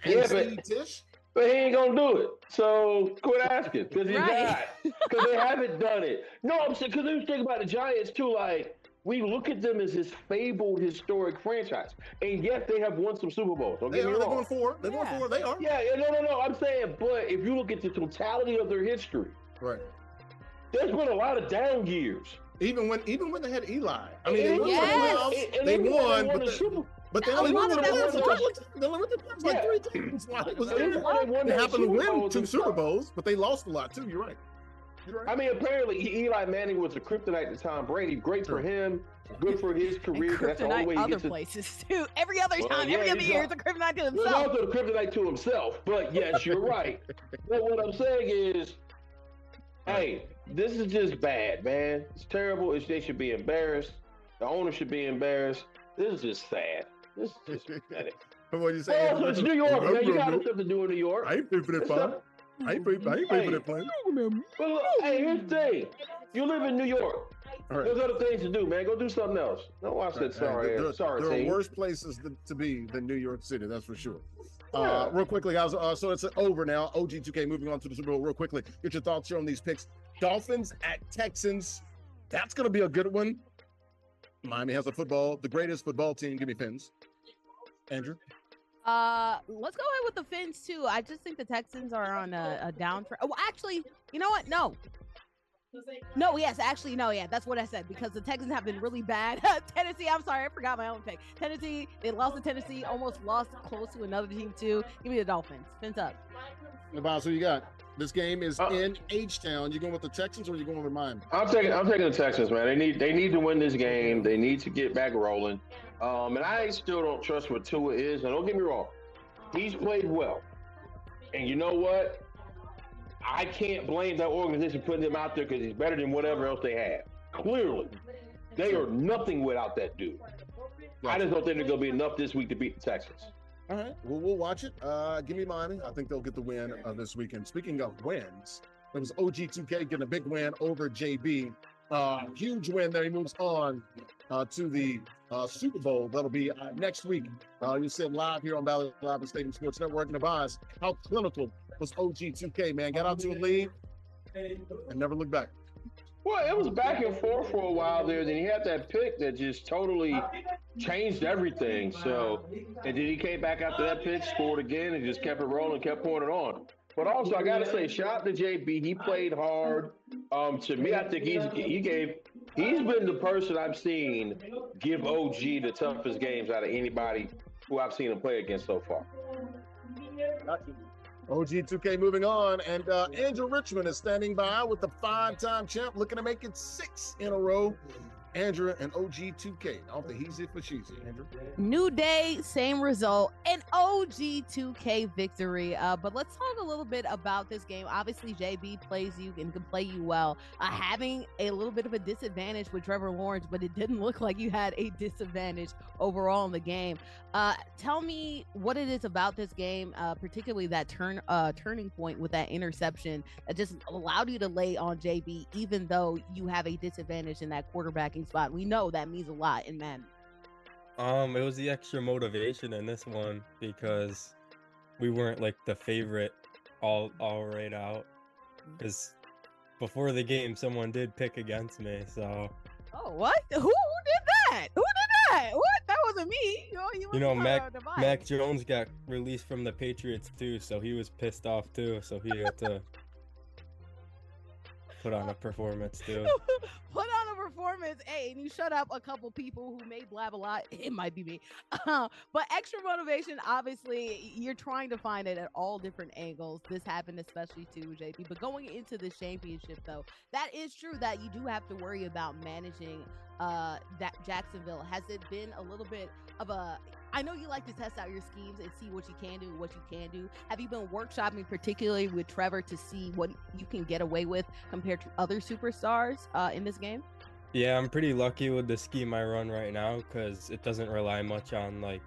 and Steve Tisch. But he ain't gonna do it. So quit asking, because he's not. Because they haven't done it. No, I'm saying, because you think about the Giants too. Like, we look at them as this fabled historic franchise, and yes, they have won some Super Bowls. Don't get me wrong. They're going 4. They're going 4. They are. Yeah. No. I'm saying, but if you look at the totality of their history, right. There's been a lot of down years. Even when they had Eli. I mean, they won the playoffs. They won, but they only won the playoffs. They only won the playoffs like 3 times. They happened to win 2 Super Bowls, but they lost a lot too. You're right. I mean, apparently Eli Manning was a kryptonite to Tom Brady. Great for him. Good for his career. And that's the only way he gets places too. Every other time, every other year, it's a kryptonite to himself. He's also a kryptonite to himself. But yes, you're right. But what I'm saying is, hey, this is just bad, man. It's terrible. They should be embarrassed. The owner should be embarrassed. This is just sad. This is just pathetic. What you say? Oh, it's New York, man. You got stuff to do in New York. I ain't paying for that fine. I ain't paying for that plane. But look, hey, here's the thing. You live in New York. Right. There's other things to do, man. Go do something else. Don't watch that sorry. There are worse places to be than New York City, that's for sure. Real quickly, guys. So it's over now. OG2K moving on to the Super Bowl real quickly. Get your thoughts here on these picks. Dolphins at Texans. That's going to be a good one. Miami has the greatest football team. Give me Fins. Andrew? Let's go ahead with the Fins, too. I just think the Texans are on a down. Oh, actually, you know what? No. That's what I said, because the Texans have been really bad. Tennessee, I'm sorry, I forgot my own pick. Tennessee, they lost to Tennessee, almost lost close to another team too. Give me the Dolphins. Fins up. Boss, who you got? This game is in H-Town. You going with the Texans or you going with Miami? I'm taking the Texans, man. They need to win this game. They need to get back rolling. And I still don't trust what Tua is. And don't get me wrong, he's played well. And you know what? I can't blame that organization putting him out there because he's better than whatever else they have. Clearly, they are nothing without that dude. I just don't think there's going to be enough this week to beat the Texans. All right, well, we'll watch it. Give me Miami. I think they'll get the win this weekend. Speaking of wins, it was OG2K getting a big win over JB. Huge win there. He moves on to the Super Bowl. That'll be next week. You sit live here on Valley Live and Stadium Sports Network. Nubyjas, how clinical was OG2K, man? Got out to a lead and never looked back. Well, it was back and forth for a while there. Then he had that pick that just totally changed everything. So, and then he came back after that pick, scored again, and just kept it rolling, kept pouring it on. But also, I got to say, shout out to JB. He played hard. To me, I think he's been the person I've seen give OG the toughest games out of anybody who I've seen him play against so far. OG2K moving on, and Andrew Richmond is standing by with the 5-time champ, looking to make it 6 in a row. Andrea and OG2K. I don't think he's it, but she's it, Andrew. New day, same result, an OG2K victory. But let's talk a little bit about this game. Obviously, JB plays you and can play you well. Having a little bit of a disadvantage with Trevor Lawrence, but it didn't look like you had a disadvantage overall in the game. Tell me what it is about this game, particularly that turning point with that interception that just allowed you to lay on JB, even though you have a disadvantage in that quarterbacking spot. We know that means a lot in Madden. It was the extra motivation in this one because we weren't like the favorite all right out. Because before the game, someone did pick against me. So. Oh, what? Who did that? Who did that? What? That wasn't me. You know, Mac Jones got released from the Patriots too, so he was pissed off too. So he had to put on a performance too. Put on a performance. Hey, and you shut up a couple people who may blab a lot. It might be me. But extra motivation, obviously, you're trying to find it at all different angles. This happened especially to JP. But going into this championship, though, that is true that you do have to worry about managing that Jacksonville. Has it been a little bit of a... I know you like to test out your schemes and see what you can do, what you can do. Have you been workshopping particularly with Trevor to see what you can get away with compared to other superstars in this game? Yeah, I'm pretty lucky with the scheme I run right now because it doesn't rely much on, like,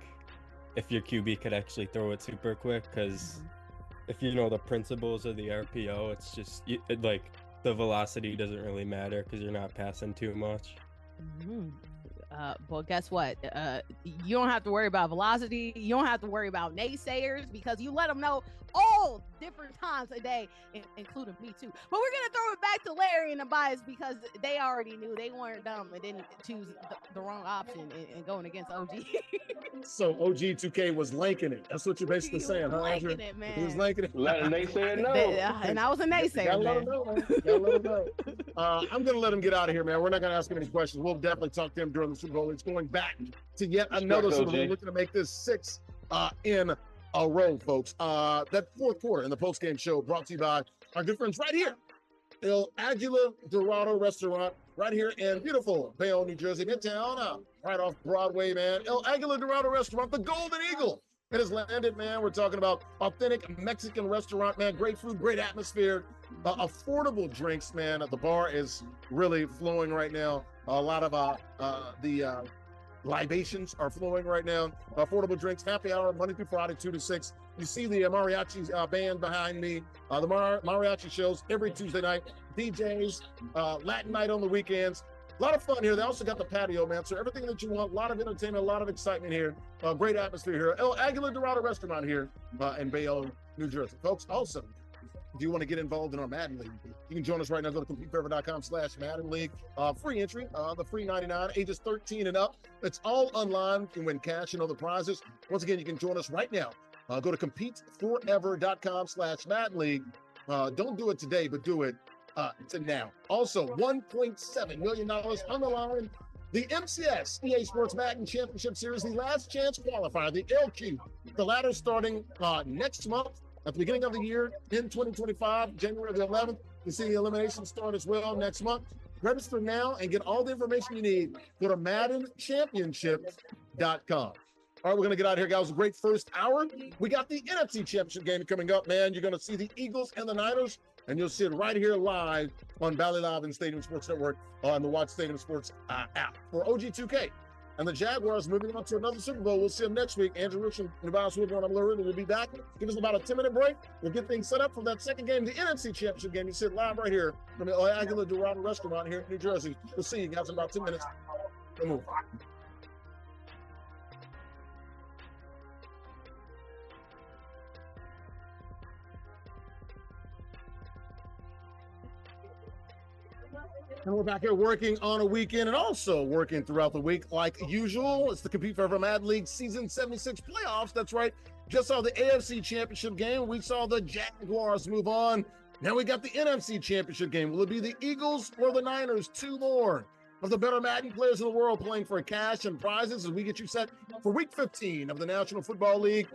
if your QB could actually throw it super quick, because if you know the principles of the RPO, it's just, like, the velocity doesn't really matter because you're not passing too much. Well, guess what? You don't have to worry about velocity. You don't have to worry about naysayers because you let them know all different times a day, including me too. But we're going to throw it back to Larry and Nubyjas because they already knew they weren't dumb and didn't choose the wrong option and going against OG. So OG 2K was lanking it. That's what you're basically saying, huh? Lanking it, man. He was lanking it. Let a naysayer know. And I was a naysayer, Gotta let him know, man. Gotta let him know. I'm going to let him get out of here, man. We're not going to ask him any questions. We'll definitely talk to him during the Super Bowl. It's going back to yet another Super Bowl. We're looking to make this 6 in a row, folks. That fourth quarter in the post-game show brought to you by our good friends right here, El Aguila Dorado Restaurant, right here in beautiful Bayonne, New Jersey, Midtown, right off Broadway, man. El Aguila Dorado Restaurant, the Golden Eagle. It has landed, man. We're talking about authentic Mexican restaurant, man. Great food, great atmosphere, affordable drinks, man. The bar is really flowing right now. A lot of the libations are flowing right now. Affordable drinks, happy hour, Monday through Friday, 2 to 6. You see the mariachi band behind me. The mariachi shows every Tuesday night. DJs, Latin night on the weekends. A lot of fun here. They also got the patio, man. So everything that you want, a lot of entertainment, a lot of excitement here. Great atmosphere here. El Aguila Dorado Restaurant here in Bayonne, New Jersey. Folks, also, if you want to get involved in our Madden League, you can join us right now. Go to CompeteForever.com/Madden League. Free entry, the free 99, ages 13 and up. It's all online. You can win cash and other prizes. Once again, you can join us right now. Go to CompeteForever.com/Madden League. Don't do it today, but do it to now. Also, $1.7 million on the line. The MCS EA Sports Madden Championship Series, the last chance qualifier, the LQ. The ladder starting next month at the beginning of the year in 2025, January the 11th. You see the elimination start as well next month. Register now and get all the information you need. Go to MaddenChampionships.com. All right, we're going to get out of here, guys. A great first hour. We got the NFC Championship game coming up, man. You're going to see the Eagles and the Niners, and you'll see it right here live on BAL Live and Stadium Sports Network on the Watch Stadium Sports app. For OG2K and the Jaguars moving on to another Super Bowl. We'll see them next week. Andrea, Richmond, Nubyjas, Wilborn, I'm Larry Ridley. We'll be back. Give us about a 10-minute break. We'll get things set up for that second game, the NFC Championship game. You see it live right here from the El Aguila Dorado Restaurant here in New Jersey. We'll see you guys in about 10 minutes. We'll move. And we're back here working on a weekend and also working throughout the week like usual. It's the Compete Forever Madden League Season 76 playoffs. That's right. Just saw the AFC Championship game. We saw the Jaguars move on. Now we got the NFC Championship game. Will it be the Eagles or the Niners? Two more of the better Madden players in the world playing for cash and prizes as we get you set for Week 15 of the National Football League.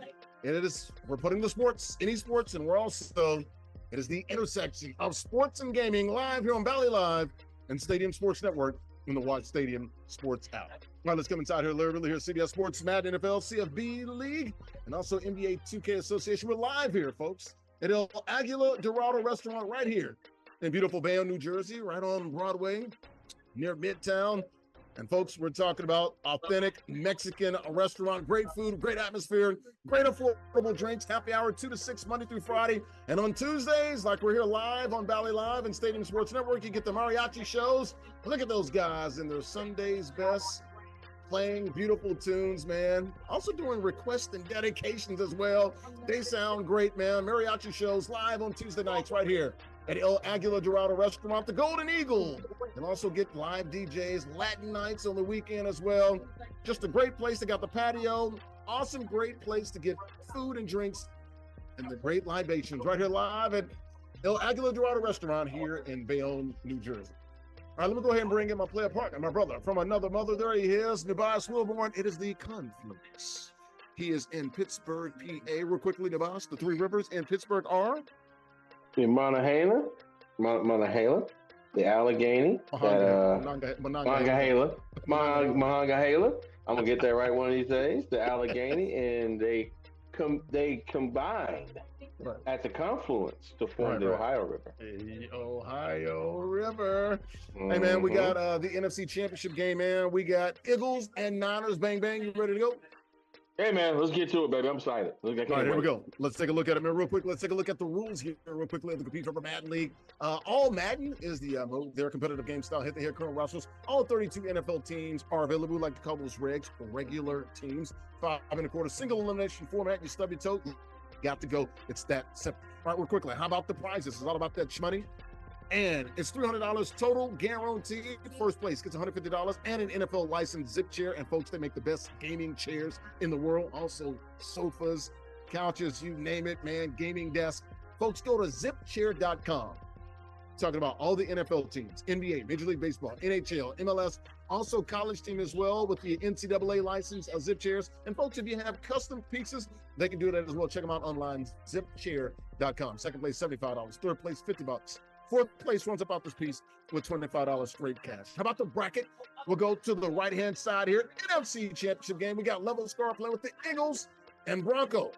We're putting the sports in esports, and we're also, it is the intersection of sports and gaming live here on BAL Live and Stadium Sports Network in the Watch Stadium Sports app. All right, let's come inside here. Larry Ridley here, CBS Sports, Madden, NFL, CFB League, and also NBA 2K Association. We're live here, folks, at El Aguila Dorado Restaurant right here in beautiful Bayonne, New Jersey, right on Broadway, near Midtown. And folks, we're talking about authentic Mexican restaurant, great food, great atmosphere, great affordable drinks, happy hour 2 to 6, Monday through Friday. And on Tuesdays, like we're here live on BAL Live and Stadium Sports Network, you get the mariachi shows. Look at those guys in their Sunday's best, playing beautiful tunes, man. Also doing requests and dedications as well. They sound great, man. Mariachi shows live on Tuesday nights right here at El Aguila Dorado Restaurant, the Golden Eagle. And also get live DJs, Latin nights on the weekend as well. Just a great place. They got the patio. Awesome, great place to get food and drinks and the great libations right here live at El Aguila Dorado Restaurant here in Bayonne, New Jersey. All right, let me go ahead and bring in my player partner, my brother from another mother. There he is, Nubyjas Wilborn. It is the Confluence. He is in Pittsburgh, PA. Real quickly, Nubyjas, the three rivers in Pittsburgh are? In Monongahela, the Allegheny, Monongahela. I'm gonna get that right one of these days. The Allegheny, and they combined at the confluence to form the Ohio River. The Ohio River. Hey man, we got the NFC Championship game, man. We got Eagles and Niners. Bang bang. You ready to go? Hey man, let's get to it, baby. I'm excited. All right, here we go. Let's take a look at it, man, real quick. Let's take a look at the rules here real quickly of the Compete for Madden League. All Madden is their competitive game style. Hit the hair current rosters. All 32 NFL teams are available, like to call those regs, regular teams. 5 1/4 single elimination format. You stub your toe, got to go. It's that simple. All right, real quickly. How about the prizes? It's all about that money. And it's $300 total guaranteed. First place gets $150 and an NFL licensed zip chair. And folks, they make the best gaming chairs in the world. Also sofas, couches, you name it, man, gaming desk. Folks, go to zipchair.com. Talking about all the NFL teams, NBA, Major League Baseball, NHL, MLS, also college team as well with the NCAA license of zip chairs. And folks, if you have custom pieces, they can do that as well. Check them out online, zipchair.com. Second place, $75. Third place, $50. Fourth place runs up out this piece with $25 straight cash. How about the bracket? We'll go to the right-hand side here. NFC Championship game. We got Level Scar playing with the Eagles and Bronco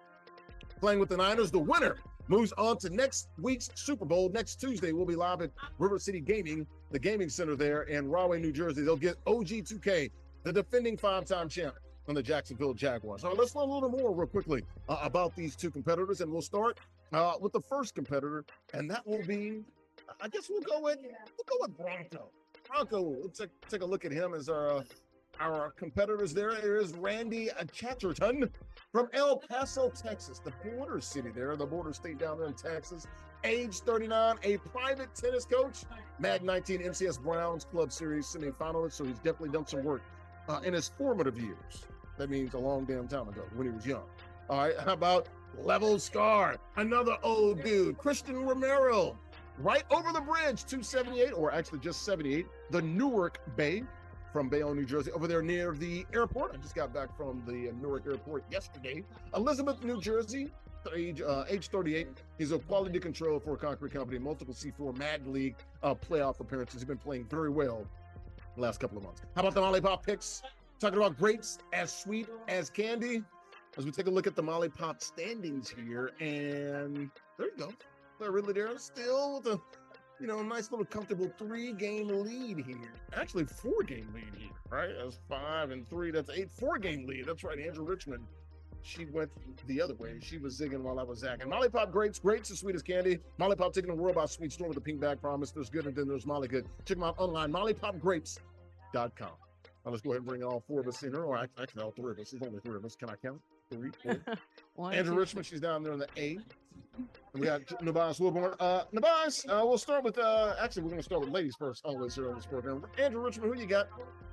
playing with the Niners. The winner moves on to next week's Super Bowl. Next Tuesday, we'll be live at River City Gaming, the gaming center there in Rahway, New Jersey. They'll get OG2K, the defending 5-time champ on the Jacksonville Jaguars. All right, let's learn a little more real quickly about these two competitors, and we'll start with the first competitor, and that will be, I guess we'll go with Bronco. Bronco, let's take a look at him as our competitors there. There is Randy Chatterton from El Paso, Texas, the border city there, the border state down there in Texas. Age 39, a private tennis coach, Madden 19 MCS Browns Club Series semifinalist, so he's definitely done some work in his formative years. That means a long damn time ago when he was young. All right, how about Level Scar, another old dude, Christian Romero, right over the bridge, 278, or actually just 78, the Newark Bay from Bayonne, New Jersey, over there near the airport. I just got back from the Newark airport yesterday. Elizabeth, New Jersey, age 38. He's a quality control for a concrete company, multiple C4 Madden League playoff appearances. He's been playing very well the last couple of months. How about the Molly Pop picks? Talking about grapes as sweet as candy. As we take a look at the Molly Pop standings here, and there you go. They're really there, still with a nice little comfortable 3-game lead here. Actually, 4-game lead here, right? That's 5 and 3. That's 8. 4-game lead. That's right. Andrea Richmond, she went the other way. She was zigging while I was zagging. Molly Pop grapes as sweet as candy. Molly Pop taking the world by sweet storm with the pink bag promise. There's good and then there's Molly good. Check them out online, mollypopgrapes.com. Now let's go ahead and bring all 4 of us in here, or actually all 3 of us. There's only 3 of us. Can I count? 3, 4. Andrea Richmond, she's down there in the A. We got Nubyjas Wilborn. Nubyjas, we'll start with, actually, we're going to start with ladies first, always here on this program. Andrea Richmond, who you got?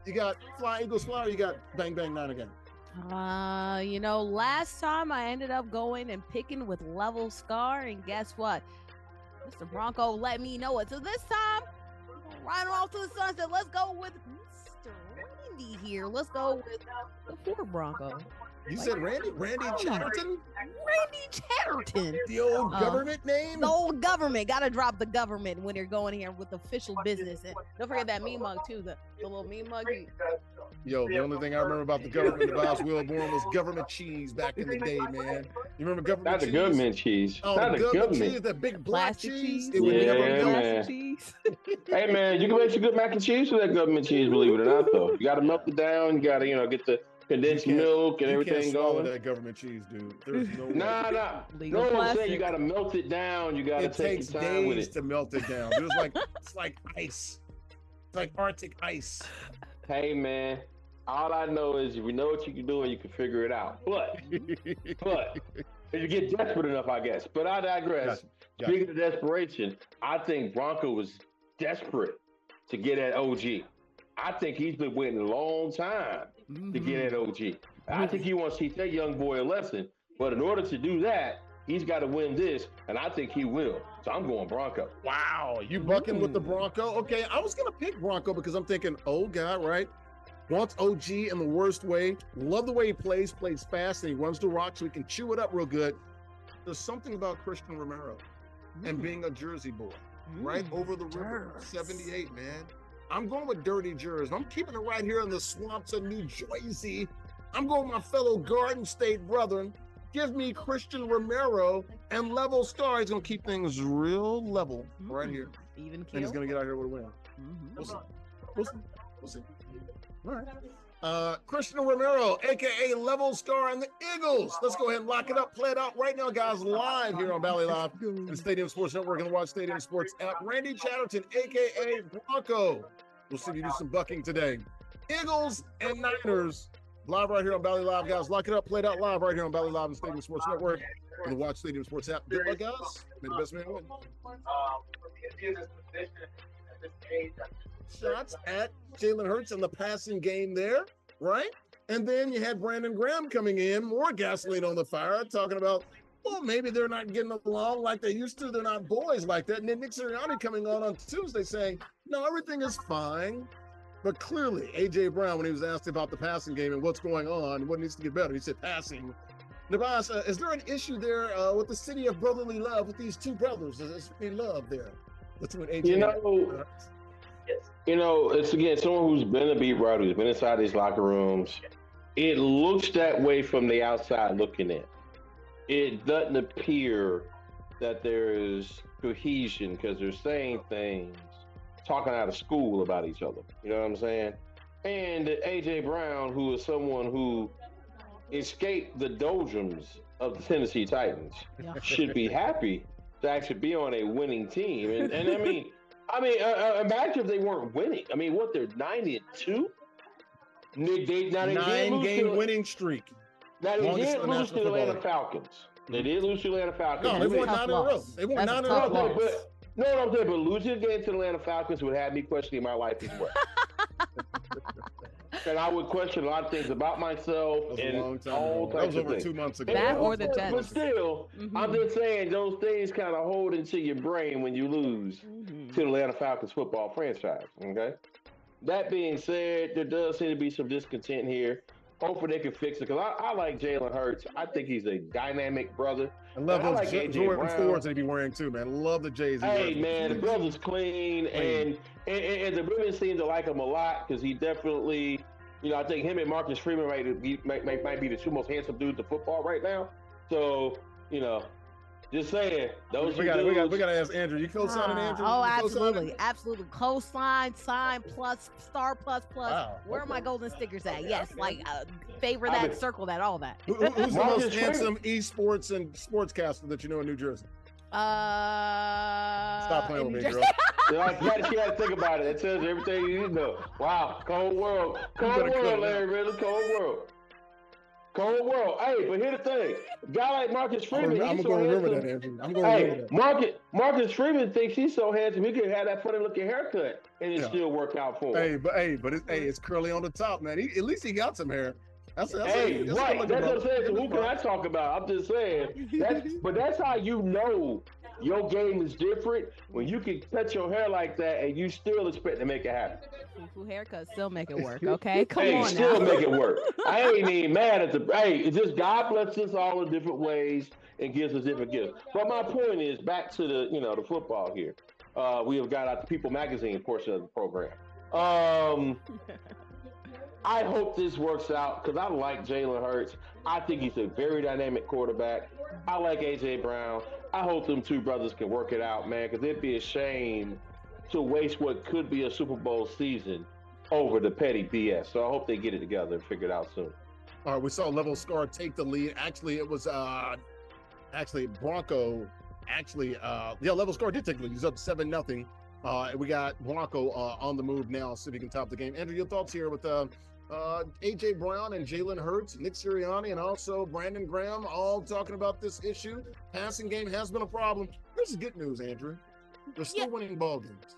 You got Fly Eagles Fly, or you got Bang Bang 9 again? Last time I ended up going and picking with Level Scar, and guess what? Mr. Bronco let me know it. So this time, riding off to the sunset, let's go with Mr. Randy here. Let's go with the 4 Bronco. You said Randy Chatterton? Randy Chatterton. The old government name? The old government. Got to drop the government when you're going here with official business. And don't forget that meme mug, too. The little meme mug. Yo, the only thing I remember about the government of Nubyjas Wilborn was government cheese back in the day, man. You remember government cheese? Not the government cheese. Oh, not the government cheese, that big black cheese. Yeah, man. Hey, man, you can make some good mac and cheese with that government cheese, believe it or not, though. You got to melt it down. You got to, get the condensed milk and everything going. That government cheese, dude. There's no way. Nah. No one said you got to melt it down. You got to take your time with it. It takes days to melt it down. It's like ice. It's like Arctic ice. Hey, man. All I know is if you know what you can do and you can figure it out. But if you get desperate enough, I guess. But I digress. Speaking of desperation, I think Bronco was desperate to get at OG. I think he's been waiting a long time to get at OG. I think he wants to teach that young boy a lesson. But in order to do that, He's got to win this, and I think he will. So I'm going Bronco. Wow, you bucking with the Bronco? Okay, I was going to pick Bronco because I'm thinking, oh, God, right? Wants OG in the worst way. Love the way he plays fast, and he runs the rock so he can chew it up real good. There's something about Christian Romero and being a Jersey boy, right? Over the river, 78, man. I'm going with Dirty Jersey. I'm keeping it right here in the swamps of New Jersey. I'm going with my fellow Garden State brethren. Give me Christian Romero and level star. He's going to keep things real level right here. Even kill. And he's going to get out here with a win. We'll see. We'll see. All right. Christian Romero, a.k.a. level star and the Eagles. Let's go ahead and lock it up. Play it out right now, guys, live here on Valley Live and Stadium Sports Network and the Watch Stadium Sports app. Randy Chatterton, a.k.a. Bronco. We'll see you do some bucking today. Eagles and Niners. Live right here on Valley Live, guys. Lock it up, play it out live right here on Valley Live and Stadium Sports Network and the Watch Stadium Sports app. Good luck, guys. May the best man win. Shots at Jalen Hurts in the passing game there, right? And then you had Brandon Graham coming in, more gasoline on the fire, talking about, well, maybe they're not getting along like they used to. They're not boys like that. And then Nick Sirianni coming on Tuesday saying, no, everything is fine. But clearly, A.J. Brown, when he was asked about the passing game and what's going on, what needs to get better, he said passing. Nubyjas, is there an issue there with the city of brotherly love with these two brothers? Is there any love there between A.J. It's again someone who's been a beat writer, who's been inside these locker rooms. It looks that way from the outside looking in. It doesn't appear that there is cohesion because they're saying things, talking out of school about each other. You know what I'm saying? And A.J. Brown, who is someone who escaped the doldrums of the Tennessee Titans, should be happy to actually be on a winning team. And imagine if they weren't winning. I mean, what, they're 9-2? Nine-game winning streak. Now, they did lose to the Atlanta Falcons. They did lose to the Atlanta Falcons. No, they won 9 in a row. They won 9 in a row. But losing again to the Atlanta Falcons would have me questioning my life as well. And I would question a lot of things about myself and all types of things. That was over 2 months ago. That or the Jets. But still, I'm just saying those things kind of hold into your brain when you lose to the Atlanta Falcons football franchise, okay? That being said, there does seem to be some discontent here. Hopefully they can fix it, because I like Jalen Hurts. I think he's a dynamic brother. I love those Jordan 4s that he'd be wearing too, man. Love the J's. Hey, man, the brother's clean. And the women seem to like him a lot because he definitely, I think him and Marcus Freeman might be the two most handsome dudes in football right now. So, just saying, those we gotta ask Andrew. You co-signing Andrew? Oh, absolutely. Co-sign, sign, plus, star, plus. Wow. Where are my golden stickers at? Yes, favor that, circle that, all that. Who's the most handsome esports and sportscaster that you know in New Jersey? Stop playing with me, girl. You got to think about it. It tells you everything you need to know. Wow, cold world, Larry Ridley, cold world. Hey, but here's the thing. A guy like Marcus Freeman, I'm going to remember that, Andrew. I'm going to remember that. Marcus Freeman thinks he's so handsome, he could have that funny-looking haircut, and it still work out for him. It's curly on the top, man. At least he got some hair. That's right. That's what I'm saying. So who can I talk about? I'm just saying. That's how you know your game is different, when you can cut your hair like that and you still expect to make it happen. Haircuts still make it work, okay? Come on now. Still make it work. I ain't even mad at it's just God blesses us all in different ways and gives us different gifts. But my point is, back to the football here. We have got out the People Magazine portion of the program. I hope this works out because I like Jalen Hurts. I think he's a very dynamic quarterback. I like A.J. Brown. I hope them two brothers can work it out, man, because it'd be a shame to waste what could be a Super Bowl season over the petty BS. So I hope they get it together and figure it out soon. All right, we saw Level Scar take the lead. Actually, it was Bronco. Level Scar did take the lead. He's up 7-0. We got Bronco on the move now, so he can top the game. Andrew, your thoughts here with A.J. Brown and Jalen Hurts, Nick Sirianni, and also Brandon Graham all talking about this issue. Passing game has been a problem. Here's the good news, Andrew. They're still winning ball games.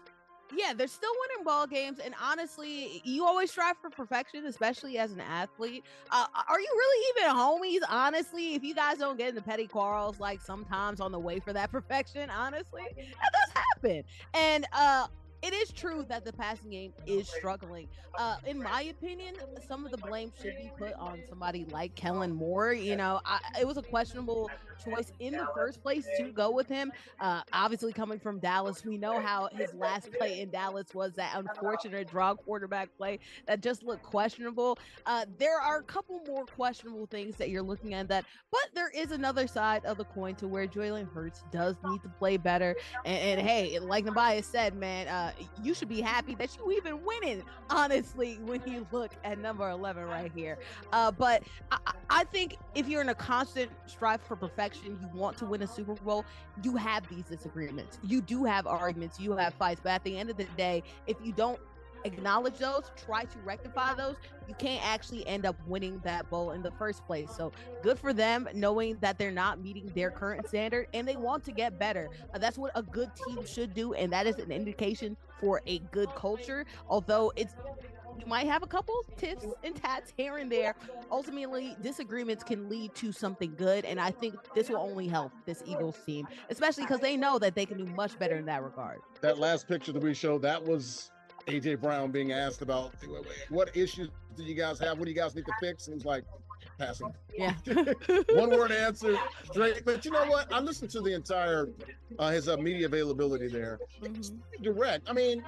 Yeah, they're still winning ball games, and honestly, you always strive for perfection, especially as an athlete. Are you really even homies? Honestly, if you guys don't get into petty quarrels, like sometimes on the way for that perfection, honestly, that does happen. And it is true that the passing game is struggling. In my opinion, some of the blame should be put on somebody like Kellen Moore. It was a questionable choice in the first place to go with him. Obviously, coming from Dallas, we know how his last play in Dallas was that unfortunate draw quarterback play that just looked questionable. There are a couple more questionable things that you're looking at but there is another side of the coin to where Jalen Hurts does need to play better. And hey, like Nubyjas said, man, you should be happy that you even winning, honestly, when you look at number 11 right here. But I think if you're in a constant strive for perfection, you want to win a Super Bowl, you have these disagreements. You do have arguments. You have fights. But at the end of the day, if you don't acknowledge those, try to rectify those, you can't actually end up winning that bowl in the first place. So good for them, knowing that they're not meeting their current standard and they want to get better. That's what a good team should do, and that is an indication for a good culture. Although you might have a couple tiffs and tats here and there, ultimately disagreements can lead to something good, and I think this will only help this Eagles team, especially because they know that they can do much better in that regard. That last picture that we showed, that was AJ Brown being asked about what issues do you guys have? What do you guys need to fix? And he's like, passing. Yeah. One word answer, straight. But you know what? I listened to the entire his media availability there. It's direct. I mean,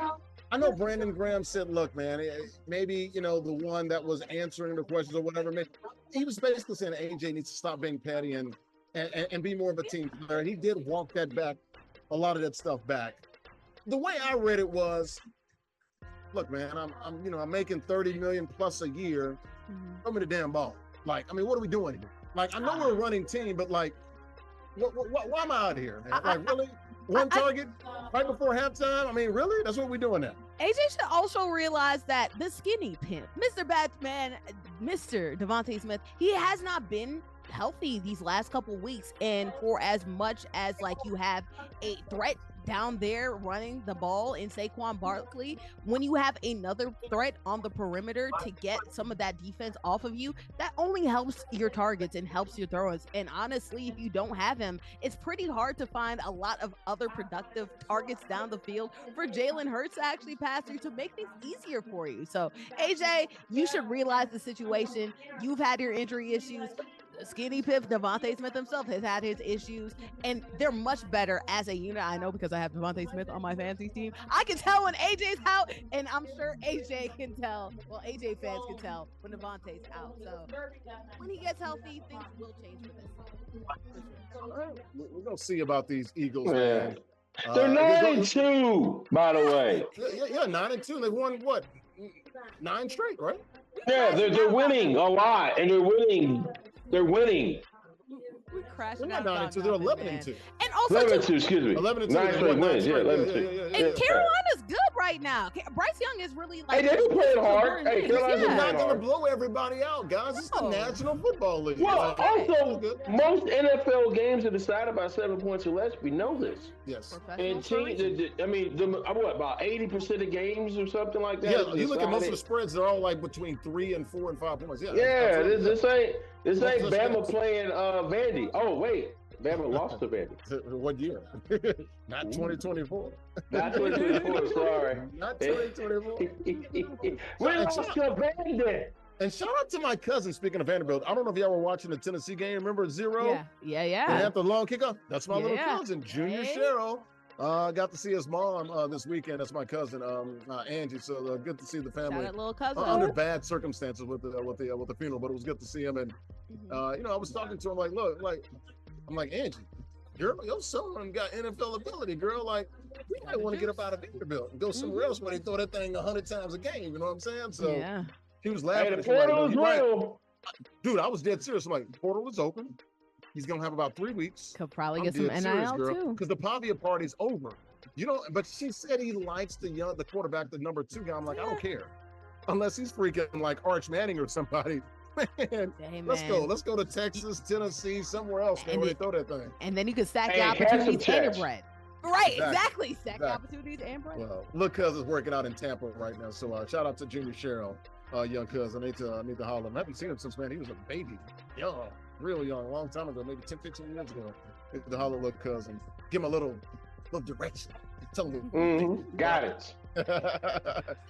I know Brandon Graham said, look, man, maybe, the one that was answering the questions or whatever, he was basically saying AJ needs to stop being petty and be more of a team player. And he did walk that back, a lot of that stuff back. The way I read it was, look, man, I'm making $30 million plus a year. Throw me the damn ball. Like, I mean, what are we doing here? Like, I know we're a running team, but like, why am I out here, man? Like, really? One target right before halftime? I mean, really? That's what we're doing now. AJ should also realize that the skinny pimp, Mr. Batman, Mr. Devontae Smith, he has not been healthy these last couple weeks. And for as much as like you have a threat down there running the ball in Saquon Barkley, when you have another threat on the perimeter to get some of that defense off of you, that only helps your targets and helps your throws. And honestly, if you don't have him, it's pretty hard to find a lot of other productive targets down the field for Jalen Hurts to actually pass through to make things easier for you. So AJ, you should realize the situation. You've had your injury issues. Skinny Pip, Devontae Smith himself has had his issues, and they're much better as a unit. I know because I have Devontae Smith on my fantasy team. I can tell when AJ's out, and I'm sure AJ can tell. Well, AJ fans can tell when Devontae's out. So when he gets healthy, things will change for this. We're going to see about these Eagles, man. They're 9-2, by the way. Yeah, 9-2. They've won, what, 9 straight, right? Yeah, they're winning a lot, and they're winning. They're winning. They're not 9-2. They're 11-2. And also 11-2. Excuse me. 11-2. 9 straight wins. Yeah, 11-2. And Carolina's good right now. Bryce Young is really like. Hey, they've been playing hard. Hey, Carolina's not going to blow everybody out, guys. It's the National Football League. Well, also, most NFL games are decided by 7 points or less. We know this. Yes. And teams, about 80% of games or something like that. Yeah, you look at most of the spreads; they're all like between 3 and 4 and 5 points. Yeah, this ain't Bama playing Vandy. Oh wait, Bama lost to Vandy. What year? Not 2024. Not 2024. Sorry. Not 2024. We lost to Vandy. And shout out to my cousin, speaking of Vanderbilt. I don't know if y'all were watching the Tennessee game. Remember 0? Yeah. They had the long kickoff. That's my little cousin, Junior Cheryl. Got to see his mom this weekend. That's my cousin, Angie. So good to see the family. Shout out little cousin. Under bad circumstances with the funeral, but it was good to see him. And I was talking to him like, look, I'm like, Angie, your son got NFL ability, girl. Like, we might want to get up out of Vanderbilt and go somewhere else where they throw that thing 100 times a game. You know what I'm saying? So he was laughing. Hey, the portal is real. Dude, I was dead serious. I'm like, the portal is open. He's gonna have about 3 weeks. Could probably get some NIL too. Because the Pavia party's over. But she said he likes the quarterback, the number 2 guy. I'm like, I don't care. Unless he's freaking like Arch Manning or somebody. Man, let's go. Let's go to Texas, Tennessee, somewhere else where they throw that thing. And then you could stack the opportunities and your bread. Right, exactly. Second opportunities and price. Well, look, Cousins working out in Tampa right now. So shout out to Junior Cheryl, young cousin. I need to holler him. I haven't seen him since, man, he was a baby. Young, real young, a long time ago, maybe 10, 15 years ago. Need to holler look cousin. Give him a little direction. Tell him. Got it.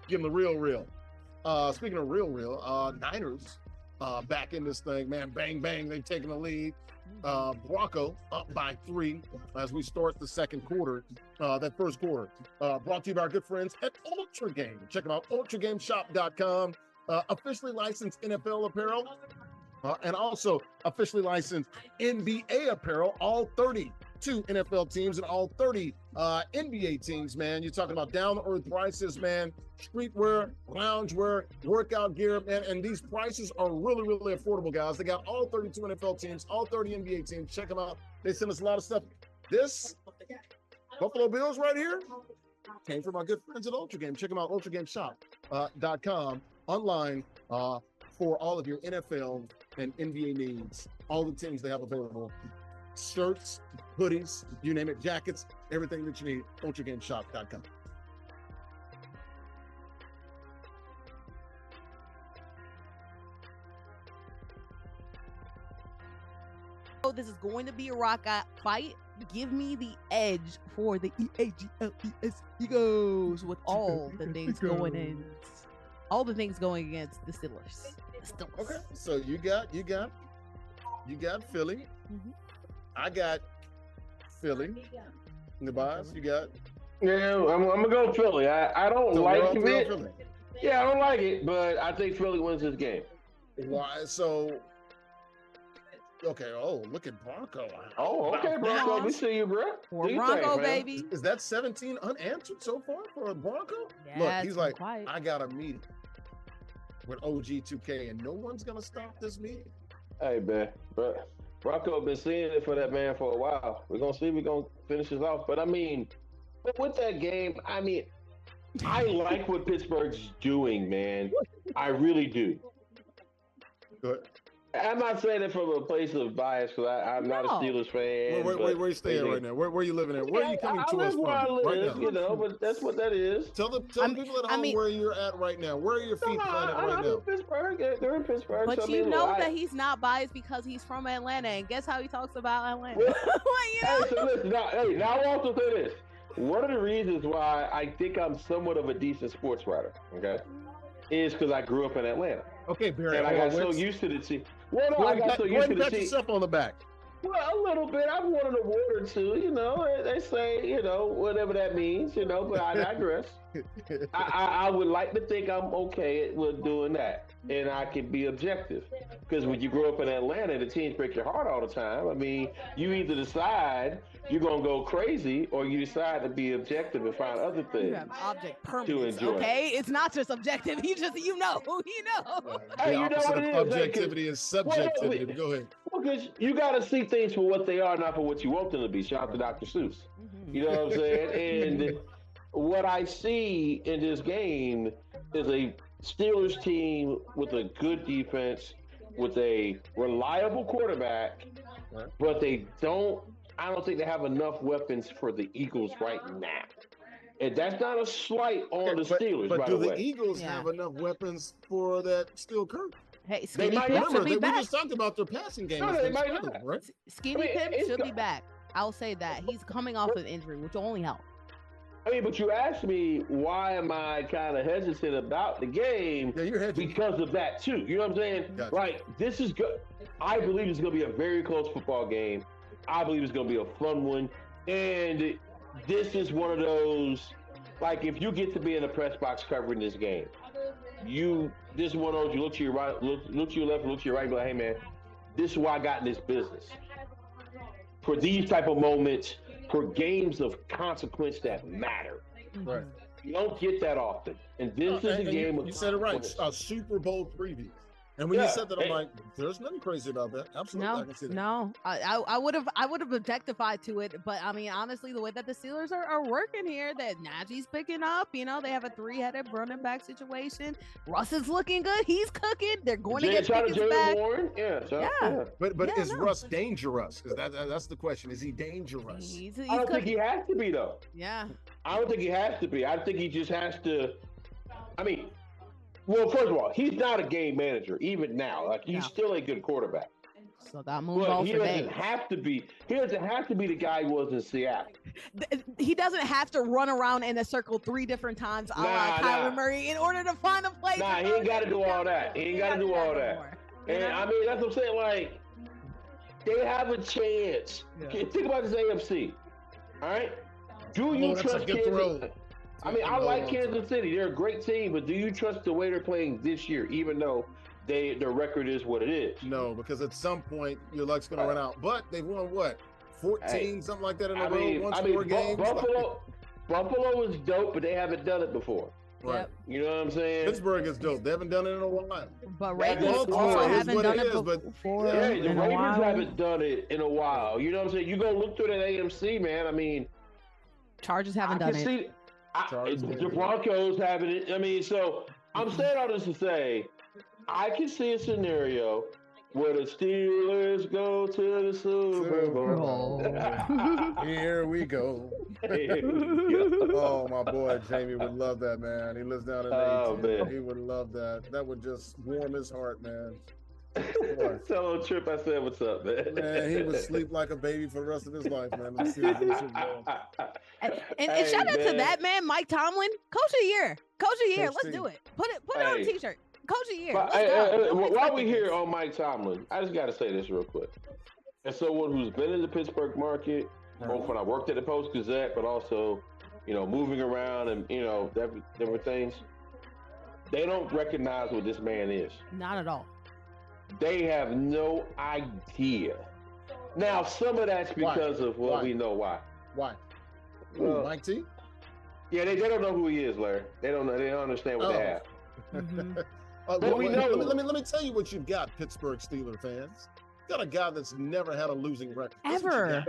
Give him the real. Speaking of real, Niners back in this thing, man. Bang, bang. They've taken the lead. Bronco up by 3 as we start the second quarter, that first quarter. Brought to you by our good friends at Ultra Game. Check them out, ultragameshop.com. Officially licensed NFL apparel and also officially licensed NBA apparel, all 32 NFL teams and all 30 NBA teams, man. You're talking about down-to-earth prices, man. Streetwear, loungewear, workout gear, man. And these prices are really, really affordable, guys. They got all 32 NFL teams, all 30 NBA teams. Check them out. They send us a lot of stuff. This Buffalo Bills right here came from our good friends at Ultra Game. Check them out, ultragameshop.com. Online for all of your NFL and NBA needs. All the teams they have available. Shirts, hoodies, you name it, jackets, everything that you need, ultragameshop.com. Oh, this is going to be a rock fight. Give me the edge for the EAGLES Eagles with all the things going in. All the things going against the Steelers. Okay, so you got Philly. Mm-hmm. I got Philly. Nubyjas, you got? Yeah, I'm gonna go Philly. I don't like it. Yeah, I don't like it, but I think Philly wins this game. Why? So, okay. Oh, look at Bronco. Oh, okay, Bronco. We see you, bro. For Bronco, baby. Is that 17 unanswered so far for a Bronco? Yeah, look, he's like, quiet. I got a meeting with OG2K, and no one's gonna stop this meeting. Hey, man, but Bronco been seeing it for that man for a while. We're gonna see if we're gonna finish this off. But I mean, with that game, I mean, I like what Pittsburgh's doing, man. I really do. Good. I'm not saying it from a place of bias because I'm not a Steelers fan. Where are you staying right now? Where are you living at? Where are you coming to us from right now? You know, but that's what that is. Tell the people at home where you're at right now. Where are your feet planted right now? In Pittsburgh. Yeah, they're in Pittsburgh. But so, you know that he's not biased because he's from Atlanta, and guess how he talks about Atlanta? Well, Hey, so listen, now I also say this. One of the reasons why I think I'm somewhat of a decent sports writer, okay, is because I grew up in Atlanta. Okay, Barry. And I got so used to the team. Well, no, I got so used to the team. Yourself on the back. Well, a little bit. I've won an award or two, you know. They say, you know, whatever that means, you know, but I digress. I would like to think I'm okay with doing that, and I can be objective. Because when you grow up in Atlanta, the teams break your heart all the time. I mean, you either decide you're going to go crazy, or you decide to be objective and find other things you have object to enjoy. Okay? It's not just objective. You know. The opposite of objectivity is subjectivity. But go ahead. Because you got to see things for what they are, not for what you want them to be. Shout out to Dr. Seuss. Mm-hmm. You know what I'm saying? And what I see in this game is a Steelers team with a good defense, with a reliable quarterback, but I don't think they have enough weapons for the Eagles right now. And that's not a slight on the Steelers, but by do the way. The Eagles have enough weapons for that Steel Kirk? Hey, Skinny Pip should be back. We just talked about their passing game. No, they might not. Right? Skinny Pip should be back. I'll say that. He's coming off an injury, which will only help. I mean, but you asked me, why am I kind of hesitant about the game? Yeah, you're hesitant. Because of that, too. You know what I'm saying? Gotcha. Like, this is good. I believe it's going to be a very close football game. I believe it's going to be a fun one. And this is one of those, like, if you get to be in the press box covering this game, this is one of those, you look to your right, look to your left, look to your right, and be like, hey, man, this is why I got in this business. For these type of moments, for games of consequence that matter. Right. You don't get that often. And this is a game of you said it right. A Super Bowl preview. And when you said that, I'm like, there's nothing crazy about that. Absolutely, I can see that. No, I would have objectified to it, but I mean, honestly, the way that the Steelers are working here, that Najee's picking up, they have a 3-headed running back situation. Russ is looking good. He's cooking. They're going to get Pickens back. Yeah. But is Russ dangerous? That's the question. Is he dangerous? I don't think he has to be, though. Yeah. I don't think he has to be. I think he just has to. I mean, well, first of all, he's not a game manager even now. Like he's still a good quarterback. So that move on he doesn't have to be. He doesn't have to be the guy he was in Seattle. He doesn't have to run around in a circle 3 different times, Kyler Murray, in order to find a play. He ain't got to do all that. He ain't got to do all that. And I mean, that's what I'm saying. Like, they have a chance. Yeah. Think about this AFC. All right. Do you trust Kansas? I mean, I like Kansas City. They're a great team, but do you trust the way they're playing this year, even though their record is what it is? No, because at some point your luck's going to run out. But they've won what, 14, something like that in a row, one-score games. Buffalo is dope, but they haven't done it before. Right. You know what I'm saying? Pittsburgh is dope. They haven't done it in a while. But Ravens also haven't done it before. Yeah, the Ravens haven't done it in a while. You know what I'm saying? You go look through that AMC, man. I mean, Chargers haven't done it. The Broncos having it. I mean, so I'm saying all this to say, I can see a scenario where the Steelers go to the Super Bowl. Here we go. Oh, my boy Jamie would love that, man. He lives down in ATL. He would love that. That would just warm his heart, man. Tell old Trip I said what's up, man. Man, he would sleep like a baby for the rest of his life, man. And shout out to that man, Mike Tomlin, Coach of the Year. Let's do it. Put it on a T-shirt. Coach of the Year. While we here on Mike Tomlin, I just got to say this real quick. As someone who's been in the Pittsburgh market, both when I worked at the Post-Gazette, but also, moving around and, different things, they don't recognize what this man is. Not at all. They have no idea. Now, some of that's because of we know why. Why? Mike T? Yeah, they don't know who he is, Larry. They don't know. They don't understand what they have. Mm-hmm. Let me tell you what you've got, Pittsburgh Steelers fans. You got a guy that's never had a losing record. Ever.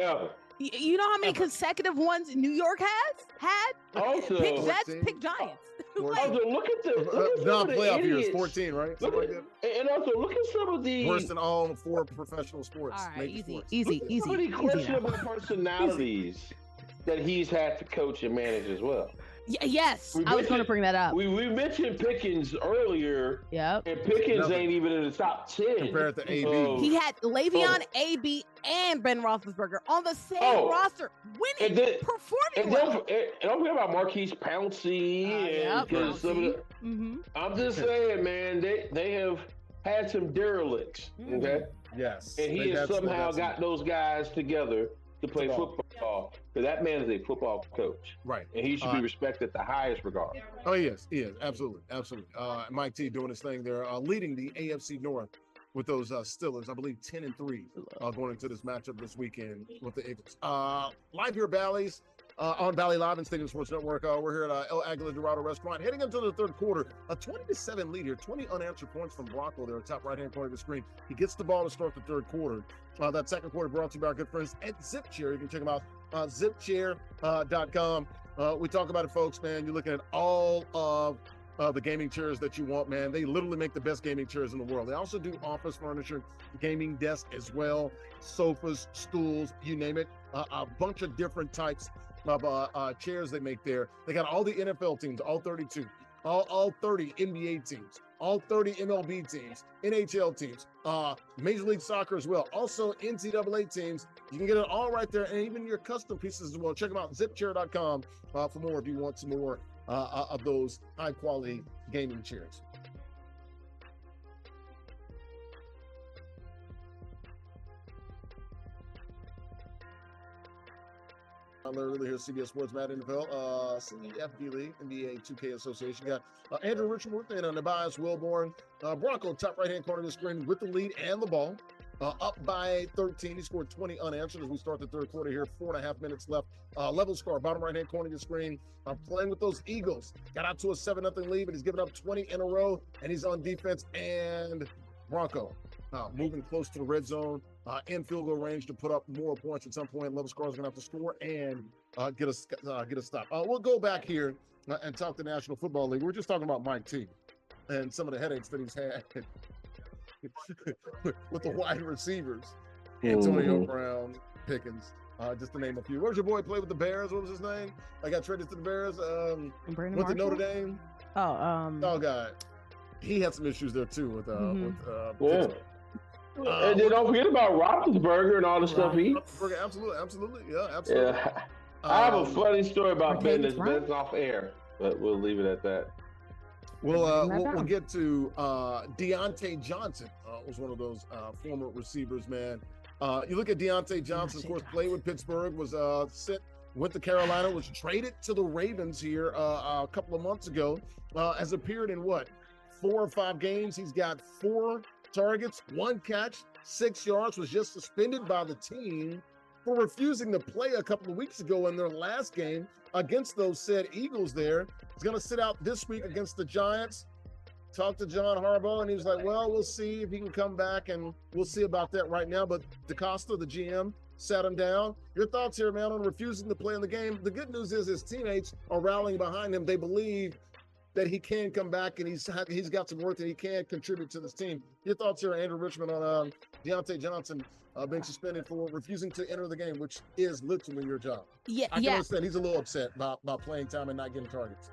You know how many consecutive ones New York has had? Also, pick Jets, pick Giants. Also, look at the playoff years, 14, right? And also, look at some of the worse than all 4 professional sports. All right, easy. Some of the questionable personalities that he's had to coach and manage as well. Yes, I was going to bring that up. We mentioned Pickens earlier. Yep. And Pickens ain't even in the top 10. Compared to AB. He had Le'Veon, AB, and Ben Roethlisberger on the same roster, winning, performing well. And don't forget about Marquise Pouncey. I'm just saying, man, they have had some derelicts, okay? Yes. And he has somehow got those guys together to play football. Because that man is a football coach. Right. And he should be respected at the highest regard. Oh, he is. Absolutely. Mike T doing his thing there, leading the AFC North with those Steelers, I believe 10-3 going into this matchup this weekend with the Eagles. Live here, Bally's, on Bally Live and Stadium Sports Network. We're here at El Aguila Dorado Restaurant. Heading into the third quarter, a 20-7 lead here, 20 unanswered points from Bronco there, top right-hand corner of the screen. He gets the ball to start the third quarter. That second quarter brought to you by our good friends at ZipChair. You can check them out, zipchair.com. We talk about it, folks, man. You're looking at all of the gaming chairs that you want, man. They literally make the best gaming chairs in the world. They also do office furniture, gaming desks as well, sofas, stools, you name it. A bunch of different types of chairs they make there. They got all the NFL teams, all 32, all 30 NBA teams, all 30 MLB teams, NHL teams, Major League Soccer as well. Also NCAA teams. You can get it all right there, and even your custom pieces as well. Check them out, zipchair.com for more if you want some more of those high-quality gaming chairs. Larry Ridley here, CBS Sports, Madden NFL, CFB League, NBA 2K Association. Got Andrea, Richmond, and Nubyjas, Wilborn. Bronco, top right-hand corner of the screen with the lead and the ball. Up by 13. He scored 20 unanswered as we start the third quarter here. 4.5 minutes left. Level score, bottom right-hand corner of the screen. Playing with those Eagles. Got out to a 7-0 lead, but he's given up 20 in a row, and he's on defense. And Bronco moving close to the red zone, in field goal range to put up more points at some point. Level Scar's going to have to score and get a stop. We'll go back here and talk the National Football League. We're just talking about Mike T and some of the headaches that he's had with the wide receivers. Antonio Brown, Pickens, just to name a few. Where's your boy play with the Bears? What was his name? I got traded to the Bears. Went to Notre Dame. Oh, God. He had some issues there, too, with Pittsburgh. And then don't forget about Roethlisberger and all the stuff he eats. Absolutely. Yeah, absolutely. Yeah. I have a funny story about Ben that's off air, but we'll leave it at that. We'll get to Deontay Johnson. Was one of those former receivers, man. You look at Deontay Johnson, of course, played with Pittsburgh, was went to Carolina, was traded to the Ravens here a couple of months ago. Has appeared in 4 or 5 games. He's got 4 targets, 1 catch, 6 yards, was just suspended by the team for refusing to play a couple of weeks ago in their last game against those said Eagles there. He's going to sit out this week against the Giants. Talked to John Harbaugh, and he was like, well, we'll see if he can come back, and we'll see about that right now. But DaCosta, the GM, sat him down. Your thoughts here, man, on refusing to play in the game? The good news is his teammates are rallying behind him. They believe that he can come back, and he's got some work that he can contribute to this team. Your thoughts here, Andrew Richmond, on Deontay Johnson being suspended for refusing to enter the game, which is literally your job. I can understand he's a little upset about playing time and not getting targets.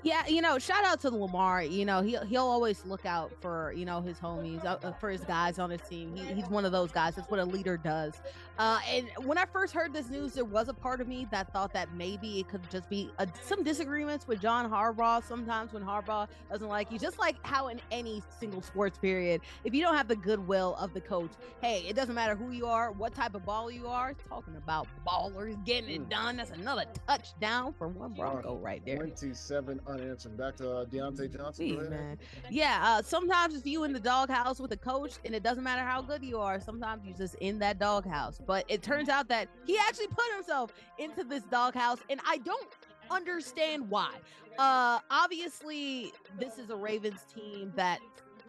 Yeah, shout out to Lamar. He'll always look out for, his homies, for his guys on his team. He's one of those guys. That's what a leader does. And when I first heard this news, there was a part of me that thought that maybe it could just be some disagreements with John Harbaugh. Sometimes when Harbaugh doesn't like you, just like how in any single sports period, if you don't have the goodwill of the coach, hey, it doesn't matter who you are, what type of baller you are. Talking about ballers getting it done. That's another touchdown for one Bronco right there. 27 unanswered. Back to Deontay Johnson. Man. Yeah, sometimes if you in the doghouse with a coach, and it doesn't matter how good you are, sometimes you're just in that doghouse. But it turns out that he actually put himself into this doghouse, and I don't understand why. Obviously, this is a Ravens team that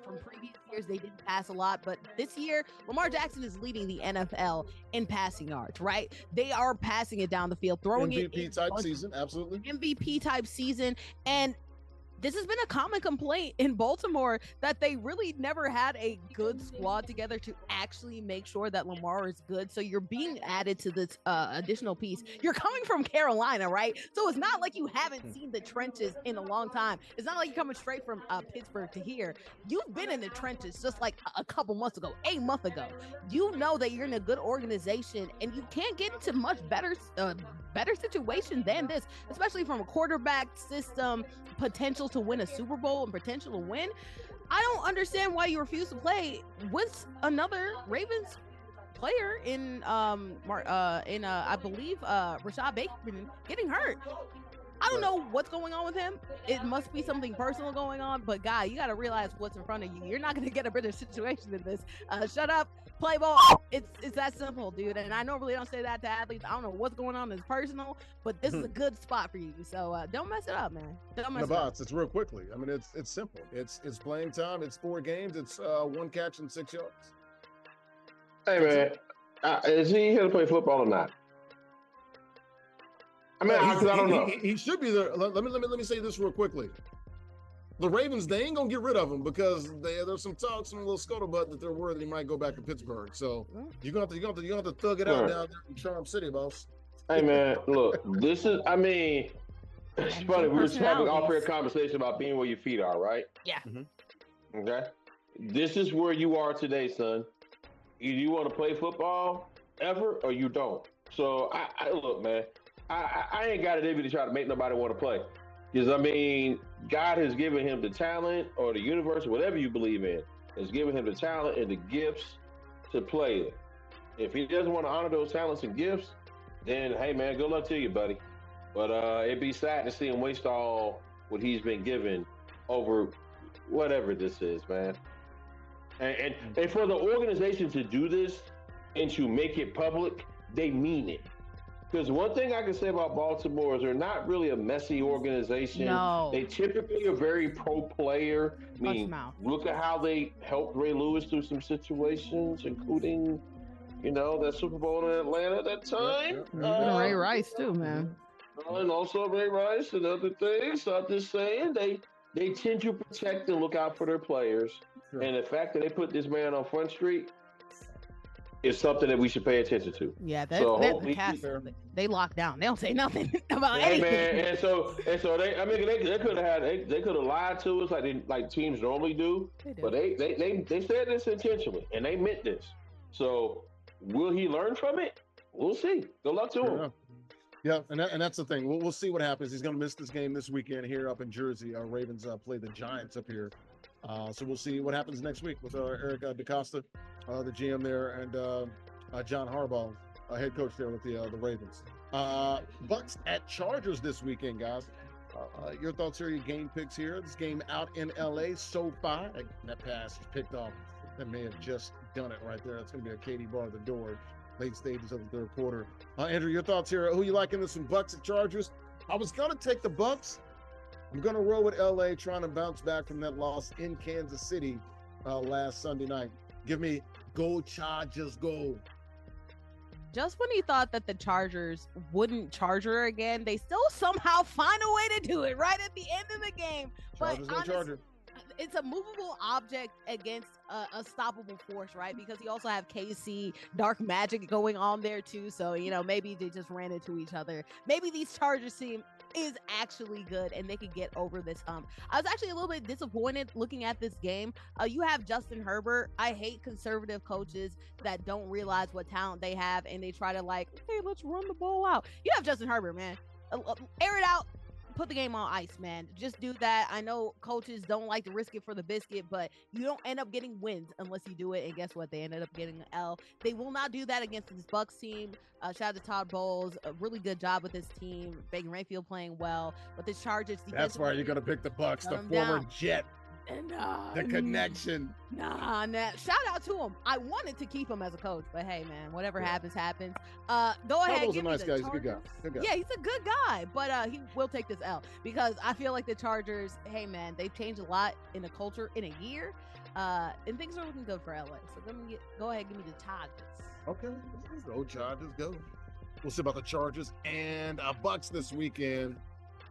from previous years they didn't pass a lot, but this year Lamar Jackson is leading the NFL in passing yards, right? They are passing it down the field, throwing MVP type season, absolutely. MVP type season. And this has been a common complaint in Baltimore that they really never had a good squad together to actually make sure that Lamar is good. So you're being added to this additional piece. You're coming from Carolina, right? So it's not like you haven't seen the trenches in a long time. It's not like you're coming straight from Pittsburgh to here. You've been in the trenches just like a couple months ago, a month ago. You know that you're in a good organization, and you can't get into much better situation than this, especially from a quarterback system, potential to win a Super Bowl and potential to win. I don't understand why you refuse to play with another Ravens player in I believe Rashad Bateman getting hurt. I don't know what's going on with him. It must be something personal going on, but guy, you got to realize what's in front of you. You're not going to get a better situation than this. Shut up, play ball. It's that simple, dude. And I normally don't say that to athletes. I don't know what's going on. It's personal, but this is a good spot for you. So don't mess it up, man. Don't mess it up. It's real quickly. I mean, it's simple. It's playing time. It's 4 games. It's 1 catch and 6 yards. Hey, man, is he here to play football or not? I mean, I don't know. He should be there. Let me say this real quickly. The Ravens, they ain't gonna get rid of him because there's some talk, some little scuttlebutt that they're worried that he might go back to Pittsburgh. So you're gonna have to thug it out down there in Charm City, boss. Hey man, look, this is. I mean, it's funny. We were having an off-air conversation about being where your feet are, right? Yeah. Mm-hmm. Okay. This is where you are today, son. Either you want to play football ever, or you don't. So I look, man. I ain't got it in me to try to make nobody want to play. Because, I mean, God has given him the talent, or the universe, or whatever you believe in, has given him the talent and the gifts to play it. If he doesn't want to honor those talents and gifts, then, hey, man, good luck to you, buddy. But it'd be sad to see him waste all what he's been given over whatever this is, man. And for the organization to do this and to make it public, they mean it. Because one thing I can say about Baltimore is they're not really a messy organization. No. They typically are very pro-player. I mean, look at how they helped Ray Lewis through some situations, including, that Super Bowl in Atlanta at that time. Ray Rice, too, man. And also Ray Rice and other things. So I'm just saying they tend to protect and look out for their players. Sure. And the fact that they put this man on Front Street is something that we should pay attention to. Yeah, they lock down. They don't say nothing about anything. Man, and so they could have lied to us like teams normally do. But they said this intentionally and they meant this. So will he learn from it? We'll see. Good luck to him. Yeah, and that's the thing. We'll see what happens. He's going to miss this game this weekend here up in Jersey. Ravens play the Giants up here. So we'll see what happens next week with Eric DeCosta, the GM there, and John Harbaugh, head coach there with the Ravens. Bucks at Chargers this weekend, guys. Your thoughts here, your game picks here. This game out in L.A., SoFi. That pass is picked off. That may have just done it right there. That's going to be a Katie bar at the door. Late stages of the third quarter. Andrew, your thoughts here. Who you like in this one, Bucks at Chargers? I was going to take the Bucks. I'm going to roll with L.A. trying to bounce back from that loss in Kansas City last Sunday night. Give me go Chargers, go. Just when he thought that the Chargers wouldn't Charger again, they still somehow find a way to do it right at the end of the game. Chargers but Charger. It's a movable object against a stoppable force, right? Because you also have KC dark magic going on there too. So, maybe they just ran into each other. Maybe these Chargers team is actually good and they could get over this hump. I was actually a little bit disappointed looking at this game. You have Justin Herbert. I hate conservative coaches that don't realize what talent they have and they try to hey, let's run the ball out. You have Justin Herbert, man. Air it out. Put the game on ice, man. Just do that. I know coaches don't like to risk it for the biscuit, but you don't end up getting wins unless you do it. And guess what? They ended up getting an L. They will not do that against this Bucks team. Shout out to Todd Bowles. A really good job with this team. Baker Mayfield playing well. But this Chargers... That's why you're going to pick the Bucks, the former Jet. The connection. Nah. Shout out to him. I wanted to keep him as a coach, but hey, man, whatever happens, happens. Go ahead. He's a nice guy. He's a good guy. Yeah, he's a good guy, but he will take this L because I feel like the Chargers, hey, man, they've changed a lot in the culture in a year, and things are looking good for LA. So go ahead, give me the Chargers. Okay, go Chargers, go. We'll see about the Chargers and Bucks this weekend.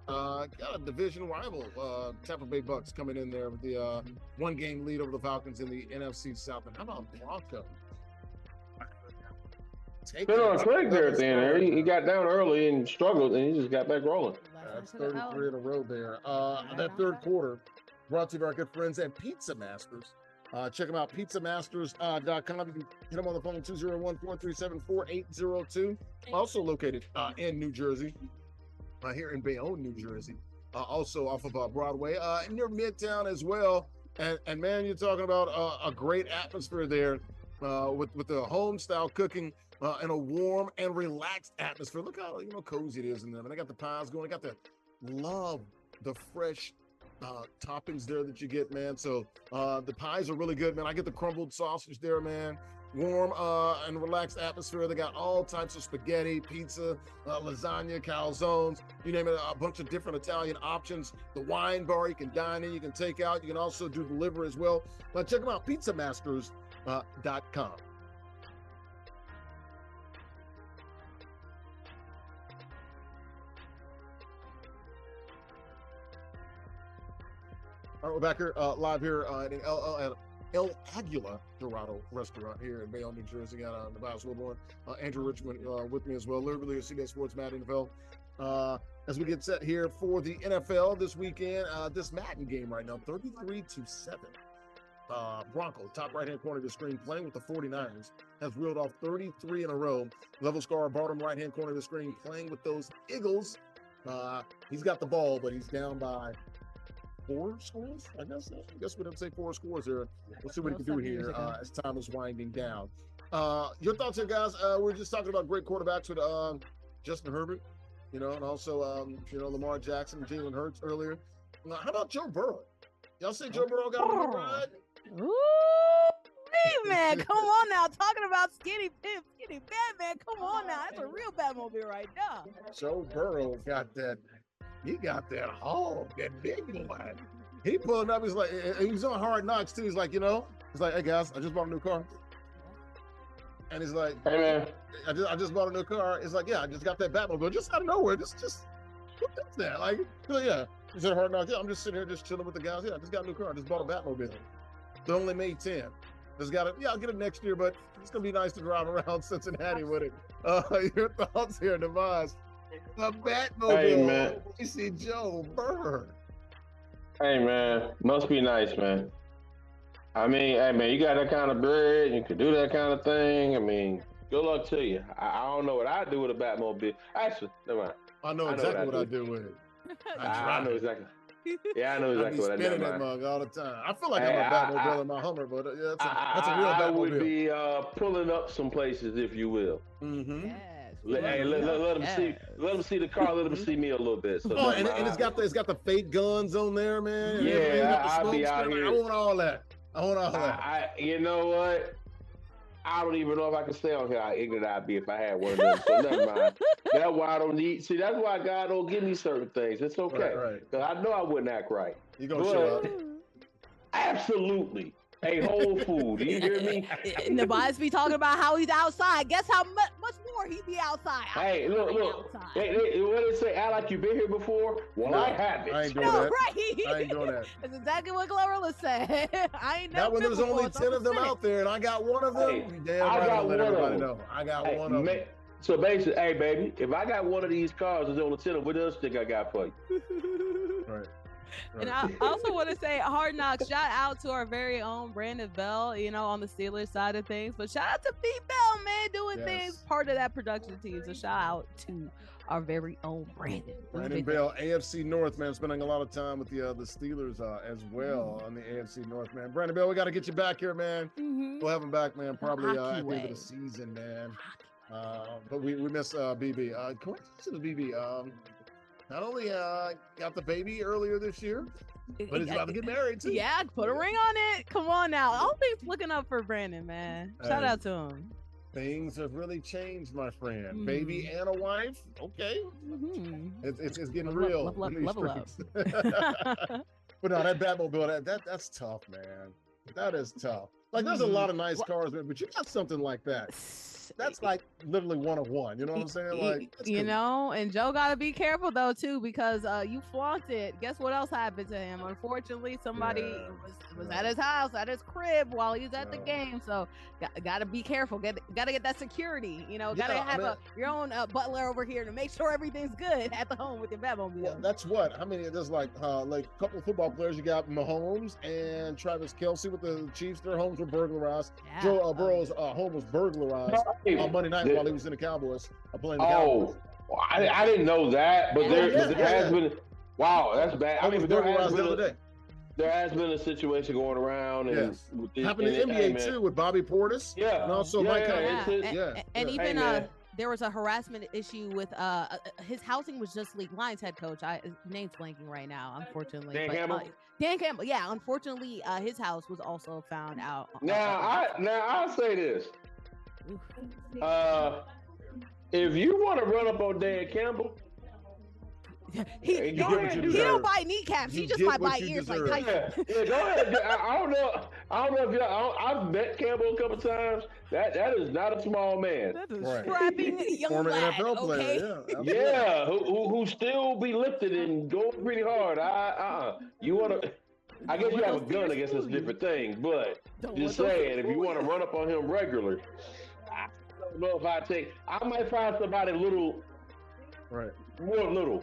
Got a division rival, Tampa Bay Bucks coming in there with the one-game lead over the Falcons in the NFC South. And how about Bronco? Been on a click there at the end. He got down early and struggled, and he just got back rolling. That's 33 in a row there. That third quarter brought to you by our good friends at Pizza Masters. Check them out, pizzamasters.com. You can hit them on the phone, 201-437-4802. Also located in New Jersey. Here in Bayonne, New Jersey, also off of Broadway, near Midtown as well. And man, you're talking about a great atmosphere there with the home style cooking and a warm and relaxed atmosphere. Look how cozy it is in there. And they got the pies going. They got the fresh toppings there that you get, man. So the pies are really good, man. I get the crumbled sausage there, man. Warm and relaxed atmosphere. They got all types of spaghetti, pizza, lasagna, calzones, you name it, a bunch of different Italian options. The wine bar, you can dine in, you can take out, you can also do delivery as well. Check them out, pizzamasters.com. All right, we're back here live here at El Aguila Dorado restaurant here in Bayonne, New Jersey. Got Nubyjas, Wilborn, Andrea Richmond with me as well. Larry Ridley, CBS Sports, Madden NFL. As we get set here for the NFL this weekend, this Madden game right now, 33-7. Bronco, top right-hand corner of the screen, playing with the 49ers, has reeled off 33 in a row. Level score, bottom right-hand corner of the screen, playing with those Eagles. He's got the ball, but he's down by 4 scores, I guess we didn't say 4 scores there. We'll see what he can do here as time is winding down. Your thoughts here, guys? We're just talking about great quarterbacks with Justin Herbert, and also, Lamar Jackson, Jalen Hurts earlier. How about Joe Burrow? Y'all say Joe Burrow got a good ride? Ooh, mean, man? Come on now. Talking about skinny Pimp, skinny Batman. Come on now. That's a real Batmobile right now. Joe Burrow got that. He got that hog, that big one. He pulling up. He's like, he was on Hard Knocks too. He's like, he's like, hey guys, I just bought a new car. And he's like, hey man, I just bought a new car. It's like, yeah, I just got that Batmobile just out of nowhere. Just who does that? Like, yeah. He said Hard Knocks. Yeah, I'm just sitting here just chilling with the guys. Yeah, I just got a new car. I just bought a Batmobile. They only made 10. Just got it. Yeah, I'll get it next year, but it's gonna be nice to drive around Cincinnati with it. Your thoughts here, Nubyjas? The Batmobile. Hey man, You see Joe Burrow. hey man, must be nice, man. I mean, hey man, you got that kind of bread, you can do that kind of thing. I mean, good luck to you. I don't know what I'd do with a Batmobile. Actually, never mind. I know exactly what I do with it. I know exactly. Yeah, I know exactly what I do. Spinning that mug all the time. I feel like I'm a Batmobile in my Hummer, but yeah, that's a real Batmobile. I would be pulling up some places, if you will. Mm-hmm. Yes. Hey, let them see. Let them see the car. Let them see me a little bit. So and it's got the fake guns on there, man. Yeah, I'll be out here. I want all that. You know what? I don't even know if I can stay on here how ignorant I'd be if I had one of them. So never mind. That's why I don't need. See, that's why God don't give me certain things. It's okay. Right. Because I know I wouldn't act right. You gonna show up? Absolutely. A whole food. You hear me? Nubyjas be talking about how he's outside. Guess how much more he be outside. Hey, look. What they say? Act like you've been here before. Well, I haven't. I ain't doing that. Right. I ain't doing that. That's exactly what Glorilla said. I ain't never. Not when there's only 10 of them out there, and I got one of them. Hey, damn I right, got I'll let one of everybody them. know. I got one of them. So basically, hey baby, if I got one of these cars, there's only 10 of them. What else think I got for you? Right. And I also want to say, Hard Knocks, shout out to our very own Brandon Bell, on the Steelers side of things. But shout out to B Bell, man, doing things, part of that production team. So shout out to our very own Brandon. Brandon Bell, AFC North, man, spending a lot of time with the Steelers as well on the AFC North, man. Brandon Bell, we got to get you back here, man. We'll have him back, man, probably at the end of the season, man. But we miss BB. Congratulations, BB. Not only got the baby earlier this year, but he's about to get married too. Yeah, put a ring on it. Come on now. Always looking up for Brandon, man. Shout out to him. Things have really changed, my friend. Baby and a wife. Okay. It's getting real. Level up. But no, that Batmobile, that's tough, man. That is tough. Like, there's a lot of nice cars, man, but you got something like that. That's like literally one of one. You know what I'm saying? Like, and Joe got to be careful though too, because you flaunt it. Guess what else happened to him? Unfortunately, somebody was at his house, at his crib while he's at the game. So got to be careful. Got to get that security. Got to have your own butler over here to make sure everything's good at the home with your Batmobile. Well, that's what. I mean, there's like a couple of football players. You got Mahomes and Travis Kelce with the Chiefs. Their homes were burglarized. Yeah. Joe Burrow's home was burglarized on Monday night while he was in the Cowboys playing the Cowboys. I didn't know that, but there has been. Wow, that's bad. I mean, there has been a situation going around, and happened in the NBA too with Bobby Portis. Yeah, and also and even there was a harassment issue with his housing was just league. Lions head coach. His name's blanking right now, unfortunately. Dan Campbell. Yeah, unfortunately, his house was also found out. Now I'll say this. If you want to run up on Dan Campbell, he don't buy kneecaps. He just might buy ears like Tyson. Yeah, go ahead. I don't know if y'all. I've met Campbell a couple times. That is not a small man. That is strapping young former lad, NFL player. Yeah, who still be lifted and going pretty hard. You want to? I guess you have a gun. I guess that's a different thing. But just saying, if you want to run up on him regular, I don't know if I might find somebody little, more little.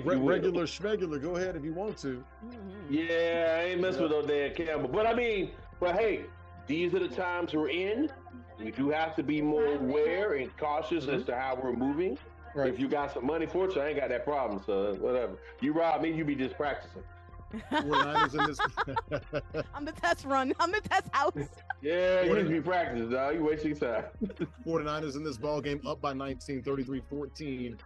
Regular schmegular, go ahead if you want to. Yeah, I ain't messing with no Dan Campbell. But hey, these are the times we're in. We do have to be more aware and cautious as to how we're moving. Right. If you got some money, fortunately, I ain't got that problem, so whatever. You rob me, you be just practicing. 49ers in this. I'm the test run. I'm the test house. Yeah, you need to be practicing, dog. You wasting time. 49ers in this ball game up by 19, 33-14.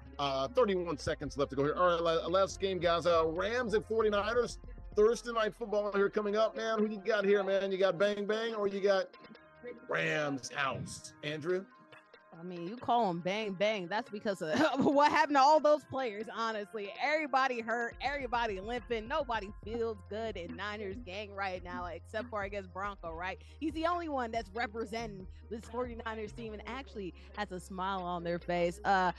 31 seconds left to go here. All right, last game, guys. Rams at 49ers. Thursday night football here coming up, man. Who you got here, man? You got Bang Bang or you got Rams house? Andrea? I mean, you call them bang bang. That's because of what happened to all those players, honestly. Everybody hurt, everybody limping. Nobody feels good in Niners gang right now, except for, I guess, Bronco, right? He's the only one that's representing this 49ers team and actually has a smile on their face. I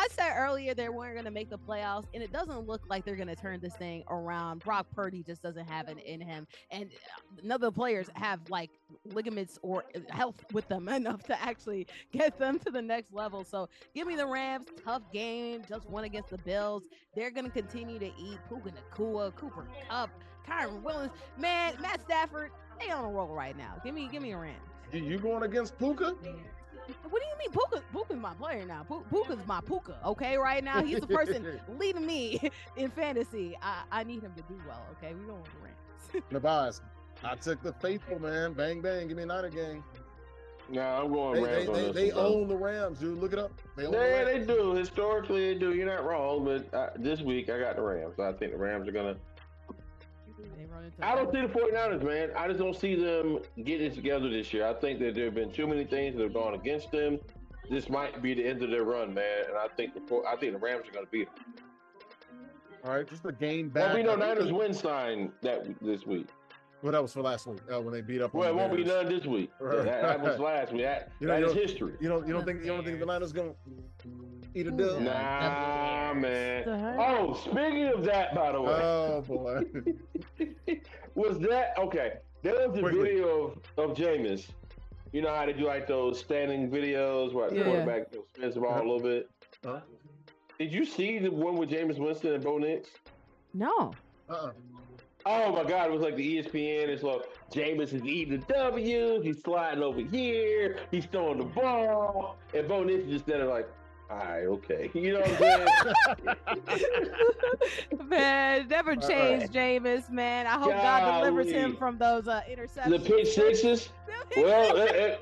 said earlier they weren't going to make the playoffs, and it doesn't look like they're going to turn this thing around. Brock Purdy just doesn't have it in him. And none of the players have, like, ligaments or health with them enough to actually get them to the next level. So give me the Rams. Tough game, just won against the Bills. They're going to continue to eat Puka Nacua, Cooper Kupp, Kyron Williams. Man, Matt Stafford, they on a roll right now. Give me a Rams. You going against Puka? What do you mean? Puka's my player now. Puka's my Puka, okay, right now. He's the person leading me in fantasy. I need him to do well, okay? We going with the Rams. Nubyjas, I took the faithful, man. Bang, bang. Give me a Niner gang. Nah, I'm going Rams on this. They own the Rams, dude. Look it up. They do. Historically, they do. You're not wrong, but this week I got the Rams. I think the Rams are going to. I don't see the 49ers, man. I just don't see them getting it together this year. I think that there have been too many things that have gone against them. This might be the end of their run, man. And I think the Rams are going to beat them. All right, just a game back. Well, we know Niners win sign this week. Well, that was for last week when they beat up. Well, it won't be none this week. Right. That was last week. That is history. You don't think the Niners gonna eat a dub? Nah, man. Oh, speaking of that, by the way. Oh boy. Was that okay? There was a video of Jameis. You know how they do like those standing videos where the quarterback spins the ball a little bit. Huh? Did you see the one with Jameis Winston and Bo Nix? No. Oh my God! It was like the ESPN. It's like Jameis is eating the W. He's sliding over here. He's throwing the ball, and Bo Nix is just there like, all right, okay. You know what I'm saying? Man, never change, Jameis. Man, I hope God delivers him from those interceptions. The pick sixes. Well,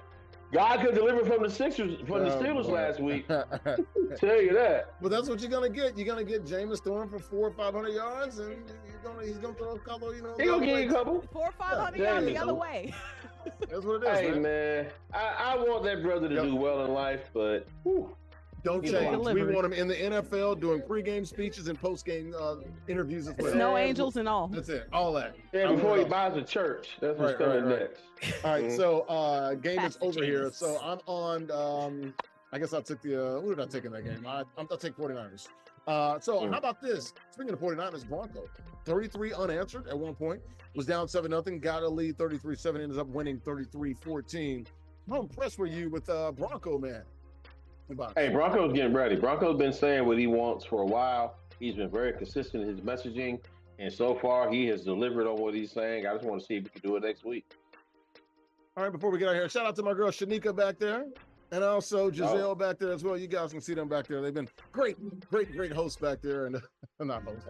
God could deliver from the Steelers last week. Tell you that. But that's what you're gonna get. You're gonna get Jameis throwing for 400 or 500 yards, and he's gonna throw a couple. He's gonna get you a couple. 400 or 500 yards the other way. That's what it is. Hey man, I want that brother to do well in life, but don't change. We want him in the NFL doing pregame speeches and postgame interviews as well. Snow angels and all. That's it. All that. Yeah, before he buys a church. That's what's coming next. All right, so game is over here. So I'm on. I guess I took the. Who did I take in that game? I'll take 49ers. So how about this? Speaking of 49ers, Bronco, 33 unanswered at one point. Was down 7-0. Got a lead 33-7. Ended up winning 33-14. How impressed were you with Bronco, man? Hey, Bronco's getting ready. Bronco's been saying what he wants for a while. He's been very consistent in his messaging, and so far he has delivered on what he's saying. I just want to see if he can do it next week. All right, before we get out here, shout out to my girl Shanika back there, and also Giselle back there as well. You guys can see them back there. They've been great hosts back there, and not hosts,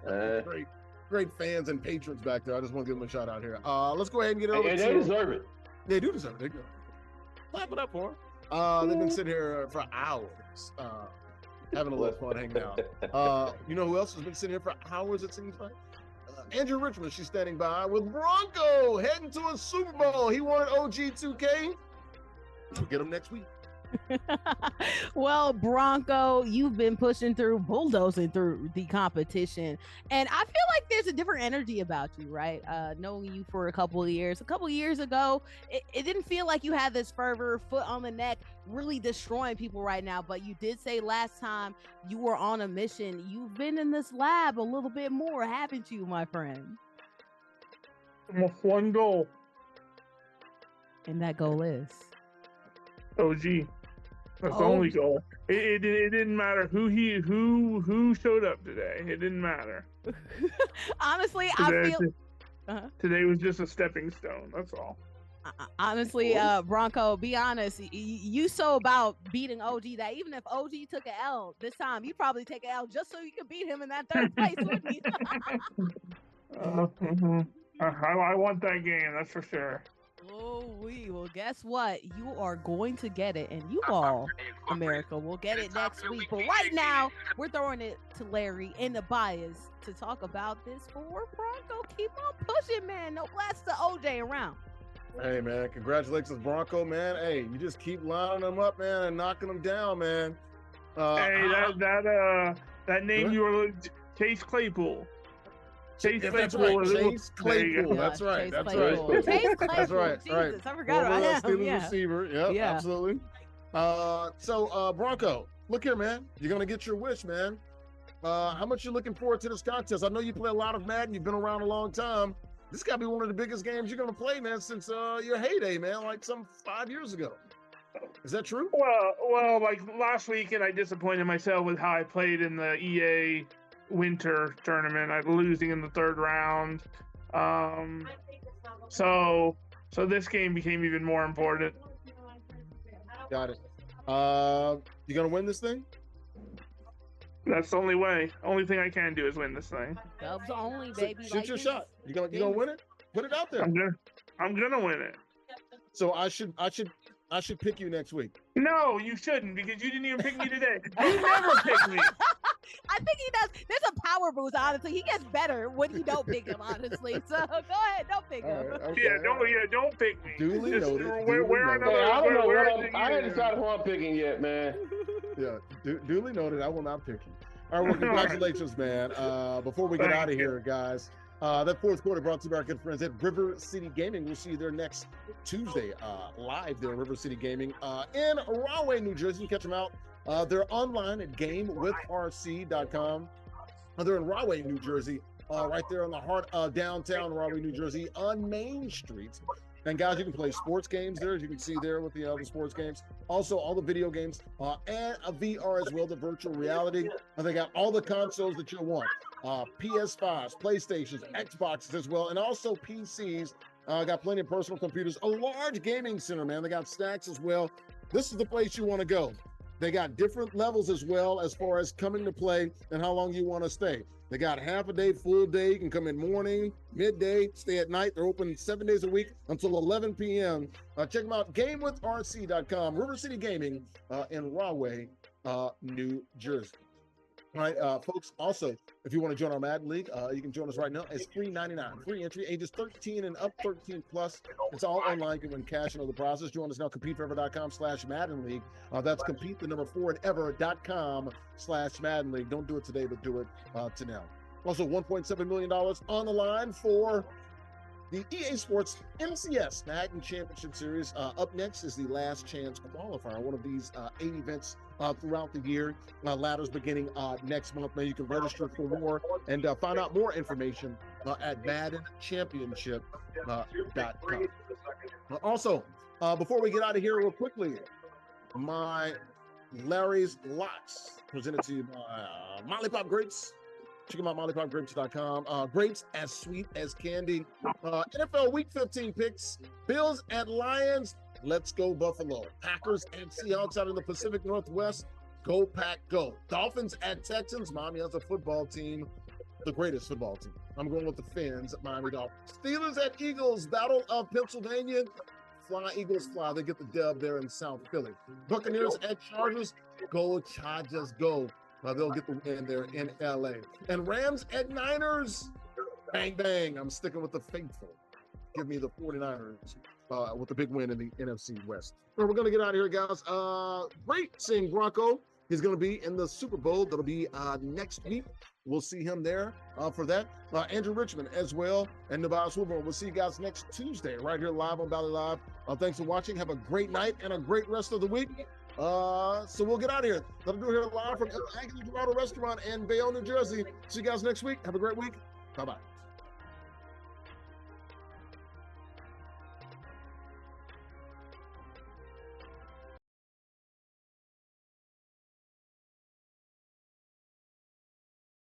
great fans and patrons back there. I just want to give them a shout out here. Let's go ahead and get it over. And they deserve it. They do deserve it. Clap it up for them. They've been sitting here for hours, having a little fun hanging out. You know who else has been sitting here for hours, it seems like? Andrea Richmond, she's standing by with Bronco heading to a Super Bowl. He wanted OG 2K. We'll get him next week. Well, Bronco, you've been bulldozing through the competition, and I feel like there's a different energy about you, right? Knowing you for a couple of years ago, it didn't feel like you had this fervor, foot on the neck, really destroying people right now. But you did say last time you were on a mission. You've been in this lab a little bit more, haven't you, my friend? One goal, and that goal is OG. That's the only goal. It didn't matter who showed up today. It didn't matter. Honestly, today was just a stepping stone. That's all. Honestly, Bronco, be honest. You so about beating OG that even if OG took an L this time, you probably take an L just so you could beat him in that third place, wouldn't you? I want that game. That's for sure. Oh, well, guess what? You are going to get it, and you all, America, will get it next week. But right now, we're throwing it to Larry and Nubyjas to talk about this for Bronco. Keep on pushing, man. No blast to OJ around. Hey, man, congratulations, Bronco, man. Hey, you just keep lining them up, man, and knocking them down, man. That name you were Chase Claypool. Chase Claypool. Chase Claypool. That's right. Chase Claypool. That's right. Jesus, I forgot about him. Steelers receiver. Yep, absolutely. So Bronco, look here, man. You're gonna get your wish, man. How much you looking forward to this contest? I know you play a lot of Madden. You've been around a long time. This got to be one of the biggest games you're gonna play, man, since your heyday, man, like some 5 years ago. Is that true? Well, like last weekend, I disappointed myself with how I played in the EA winter tournament. I'm losing in the third round. So this game became even more important. Got it. You gonna win this thing? That's the only way. Only thing I can do is win this thing. Dubs only, baby. Shoot your shot. You gonna win it? Put it out there. I'm gonna win it. So I should pick you next week. No, you shouldn't, because you didn't even pick me today. You never pick me. I think he does. There's a power boost, honestly. He gets better when you don't pick him, honestly. So go ahead, don't pick him. Right, okay. Don't pick me. Duly noted. I ain't decided who I'm picking yet, man. Yeah, duly noted. I will not pick you. All right, well, congratulations, man. Before we get out of here, guys, that fourth quarter brought to you by our good friends at River City Gaming. We'll see you there next Tuesday, live there at River City Gaming in Rahway, New Jersey. You can catch them out. They're online at gamewithrc.com. They're in Rahway, New Jersey, right there on the heart of downtown Rahway, New Jersey, on Main Street. And guys, you can play sports games there, as you can see there with the sports games. Also, all the video games and a VR as well, the virtual reality. And they got all the consoles that you want. PS5s, PlayStations, Xboxes as well, and also PCs. Got plenty of personal computers. A large gaming center, man. They got stacks as well. This is the place you want to go. They got different levels as well as far as coming to play and how long you want to stay. They got half a day, full day. You can come in morning, midday, stay at night. They're open 7 days a week until 11 p.m. Check them out, gamewithrc.com, River City Gaming in Rahway, New Jersey. All right, folks, also, if you want to join our Madden League, you can join us right now. It's $3.99. Free entry, ages 13 and up, 13 plus. It's all online. You can win cash and other prizes. Join us now, competeforever.com/Madden League. That's compete, the number 4 at ever.com/Madden League. Don't do it today, but do it to now. Also, $1.7 million on the line for the EA Sports MCS Madden Championship Series. Up next is the Last Chance Qualifier, one of these 8 events throughout the year. Ladders beginning next month. Man, you can register for more and find out more information at MaddenChampionship.com. Also, before we get out of here real quickly, my Larry's Lots presented to you by Molly Pop Grapes. Check them out, mollypopgrapes.com. Grapes as sweet as candy. NFL Week 15 picks. Bills at Lions. Let's go Buffalo. Packers and Seahawks out in the Pacific Northwest. Go Pack Go. Dolphins at Texans. Miami has a football team, the greatest football team. I'm going with the Fins at Miami Dolphins. Steelers at Eagles. Battle of Pennsylvania. Fly Eagles fly. They get the dub there in South Philly. Buccaneers at Chargers. Go Chargers go. They'll get the win there in LA. And Rams at Niners. Bang, bang. I'm sticking with the faithful. Give me the 49ers with the big win in the NFC West. Well, we're going to get out of here, guys. Great seeing Bronco. He's going to be in the Super Bowl. That'll be next week. We'll see him there for that. Andrew Richmond as well, and Nubyjas Wilborn. We'll see you guys next Tuesday right here live on Valley Live. Thanks for watching. Have a great night and a great rest of the week. So we'll get out of here. That'll do it here live from Agony Dorado Restaurant in Bayonne, New Jersey. See you guys next week. Have a great week. Bye-bye.